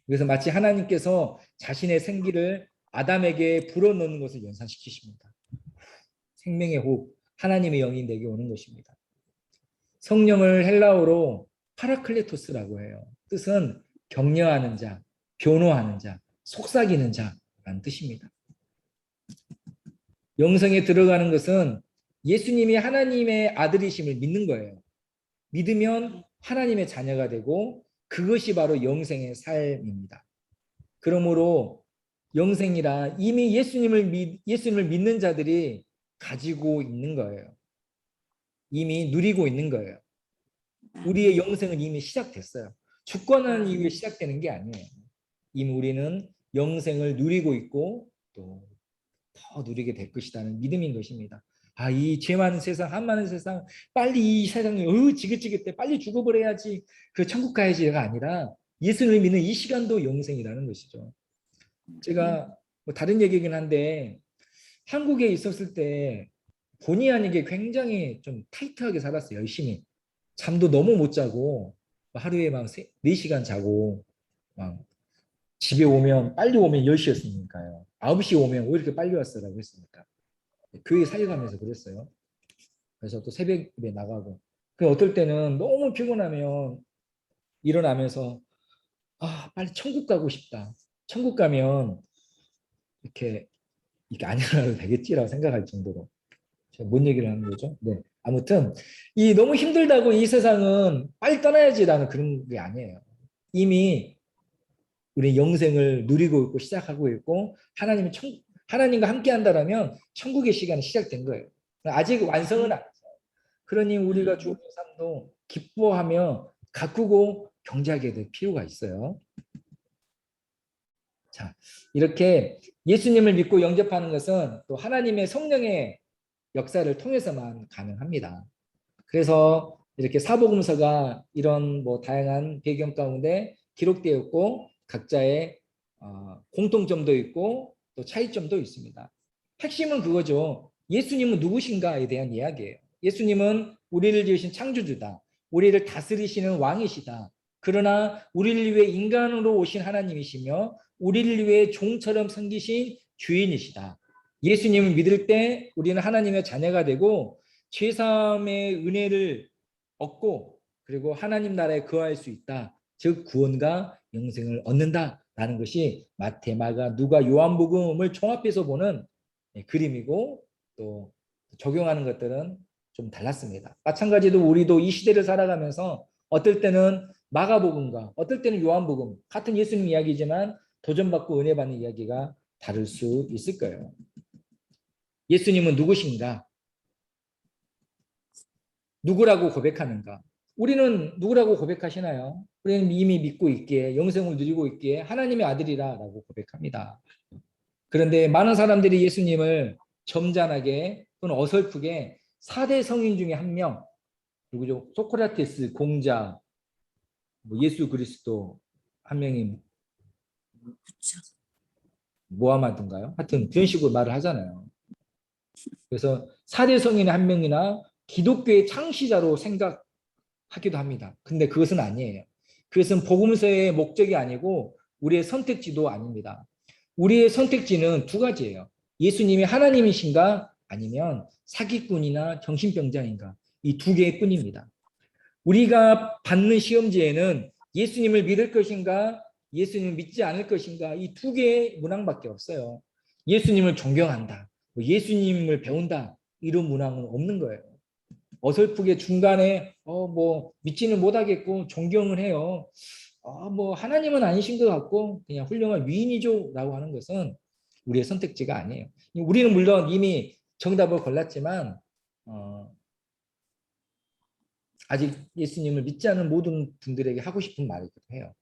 그래서 마치 하나님께서 자신의 생기를 아담에게 불어넣는 것을 연상시키십니다. 생명의 호흡, 하나님의 영이 내게 오는 것입니다. 성령을 헬라어로 파라클레토스라고 해요. 뜻은 격려하는 자, 변호하는 자, 속삭이는 자라는 뜻입니다. 영성에 들어가는 것은 예수님이 하나님의 아들이심을 믿는 거예요. 믿으면 하나님의 자녀가 되고 그것이 바로 영생의 삶입니다. 그러므로 영생이라 이미 예수님을 믿는 자들이 가지고 있는 거예요. 이미 누리고 있는 거예요. 우리의 영생은 이미 시작됐어요. 죽고 난 이후에 시작되는 게 아니에요. 이미 우리는 영생을 누리고 있고 또 더 누리게 될 것이라는 믿음인 것입니다. 아, 이 죄 많은 세상, 한 많은 세상, 빨리 이 세상에 지긋지긋해, 빨리 죽어버려야지, 그 천국 가야지가 아니라 예수를 믿는 이 시간도 영생이라는 것이죠. 제가 뭐 다른 얘기긴 한데 한국에 있었을 때 본의 아니게 굉장히 좀 타이트하게 살았어요. 열심히. 잠도 너무 못 자고 하루에 막 4시간 자고 막 집에 오면 빨리 오면 10시였으니까요. 9시 오면 왜 이렇게 빨리 왔어라고 했으니까. 교회 살려가면서 그랬어요. 그래서 또 새벽에 나가고. 그 어떨 때는 너무 피곤하면 일어나면서 아, 빨리 천국 가고 싶다. 천국 가면 이렇게 이게 안 일어나도 되겠지라고 생각할 정도로. 제가 뭔 얘기를 하는 거죠? 네. 아무튼 이 너무 힘들다고 이 세상은 빨리 떠나야지라는 그런 게 아니에요. 이미 우리 영생을 누리고 있고 시작하고 있고 하나님과 함께 한다면 천국의 시간이 시작된 거예요. 아직 완성은 아니죠. 그러니 우리가 죽는 삶도 기뻐하며 가꾸고 경제하게 될 필요가 있어요. 자, 이렇게 예수님을 믿고 영접하는 것은 또 하나님의 성령의 역사를 통해서만 가능합니다. 그래서 이렇게 사복음서가 이런 뭐 다양한 배경 가운데 기록되었고 각자의 공통점도 있고 또 차이점도 있습니다. 핵심은 그거죠. 예수님은 누구신가에 대한 이야기예요. 예수님은 우리를 지으신 창조주다. 우리를 다스리시는 왕이시다. 그러나 우리를 위해 인간으로 오신 하나님이시며 우리를 위해 종처럼 섬기신 주인이시다. 예수님을 믿을 때 우리는 하나님의 자녀가 되고 죄사함의 은혜를 얻고 그리고 하나님 나라에 거할 수 있다. 즉 구원과 영생을 얻는다라는 것이 마태, 마가, 누가, 요한복음을 종합해서 보는 그림이고 또 적용하는 것들은 좀 달랐습니다. 마찬가지로 우리도 이 시대를 살아가면서 어떨 때는 마가복음과 어떨 때는 요한복음 같은 예수님 이야기지만 도전받고 은혜 받는 이야기가 다를 수 있을 거예요. 예수님은 누구신가? 누구라고 고백하는가? 우리는 누구라고 고백하시나요? 우리는 이미 믿고 있기에 영생을 누리고 있기에 하나님의 아들이라고 고백합니다. 그런데 많은 사람들이 예수님을 점잖하게 또는 어설프게 4대 성인 중에 한 명, 누구죠? 소크라테스, 공자, 뭐 예수 그리스도 한 명이 그쵸. 모하마드인가요? 하여튼 그런 식으로 말을 하잖아요. 그래서 4대 성인의 한 명이나 기독교의 창시자로 생각하기도 합니다. 근데 그것은 아니에요. 그것은 복음서의 목적이 아니고 우리의 선택지도 아닙니다. 우리의 선택지는 두 가지예요. 예수님이 하나님이신가 아니면 사기꾼이나 정신병자인가, 이 두 개일 뿐입니다. 우리가 받는 시험지에는 예수님을 믿을 것인가 예수님을 믿지 않을 것인가, 이 두 개의 문항밖에 없어요. 예수님을 존경한다, 예수님을 배운다, 이런 문항은 없는 거예요. 어설프게 중간에 뭐 믿지는 못하겠고 존경을 해요. 뭐 하나님은 아니신 것 같고 그냥 훌륭한 위인이죠 라고 하는 것은 우리의 선택지가 아니에요. 우리는 물론 이미 정답을 골랐지만 아직 예수님을 믿지 않은 모든 분들에게 하고 싶은 말이기도 해요.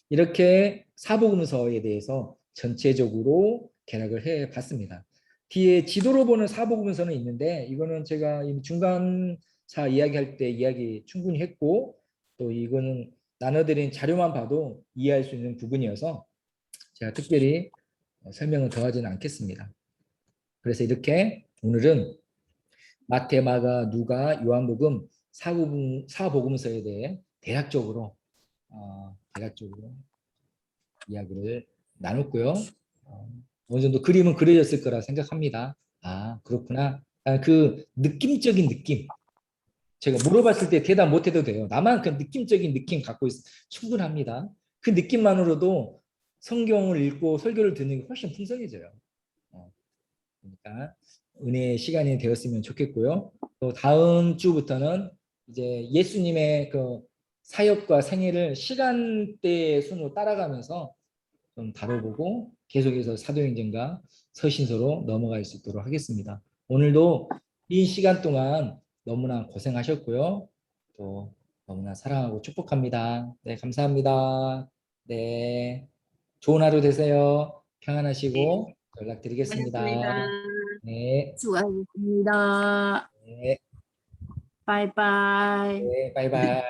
이렇게 사복음서에 대해서 전체적으로 개략을 해봤습니다. 뒤에 지도로 보는 사복음서는 있는데 이거는 제가 중간사 이야기할 때 이야기 충분히 했고 또 이거는 나눠드린 자료만 봐도 이해할 수 있는 부분이어서 제가 특별히 설명을 더하지는 않겠습니다. 그래서 이렇게 오늘은 마태, 마가, 누가, 요한복음 사복음서에 대해 대략적으로 이야기를 나눴고요. 어느 정도 그림은 그려졌을 거라 생각합니다. 그렇구나. 그 느낌적인 느낌. 제가 물어봤을 때 대답 못해도 돼요. 나만 그 느낌적인 느낌 갖고 충분합니다. 그 느낌만으로도 성경을 읽고 설교를 듣는 게 훨씬 풍성해져요. 그러니까 은혜의 시간이 되었으면 좋겠고요. 또 다음 주부터는 이제 예수님의 그 사역과 생애를 시간대 순으로 따라가면서 좀 다뤄보고 계속해서 사도행전과 서신서로 넘어갈 수 있도록 하겠습니다. 오늘도 이 시간 동안 너무나 고생하셨고요. 또 너무나 사랑하고 축복합니다. 네, 감사합니다. 네, 좋은 하루 되세요. 네, 평안하시고 연락드리겠습니다. 수고하셨습니다. 네, 수고하셨습니다. 네, 바이바이. 네, 바이바이.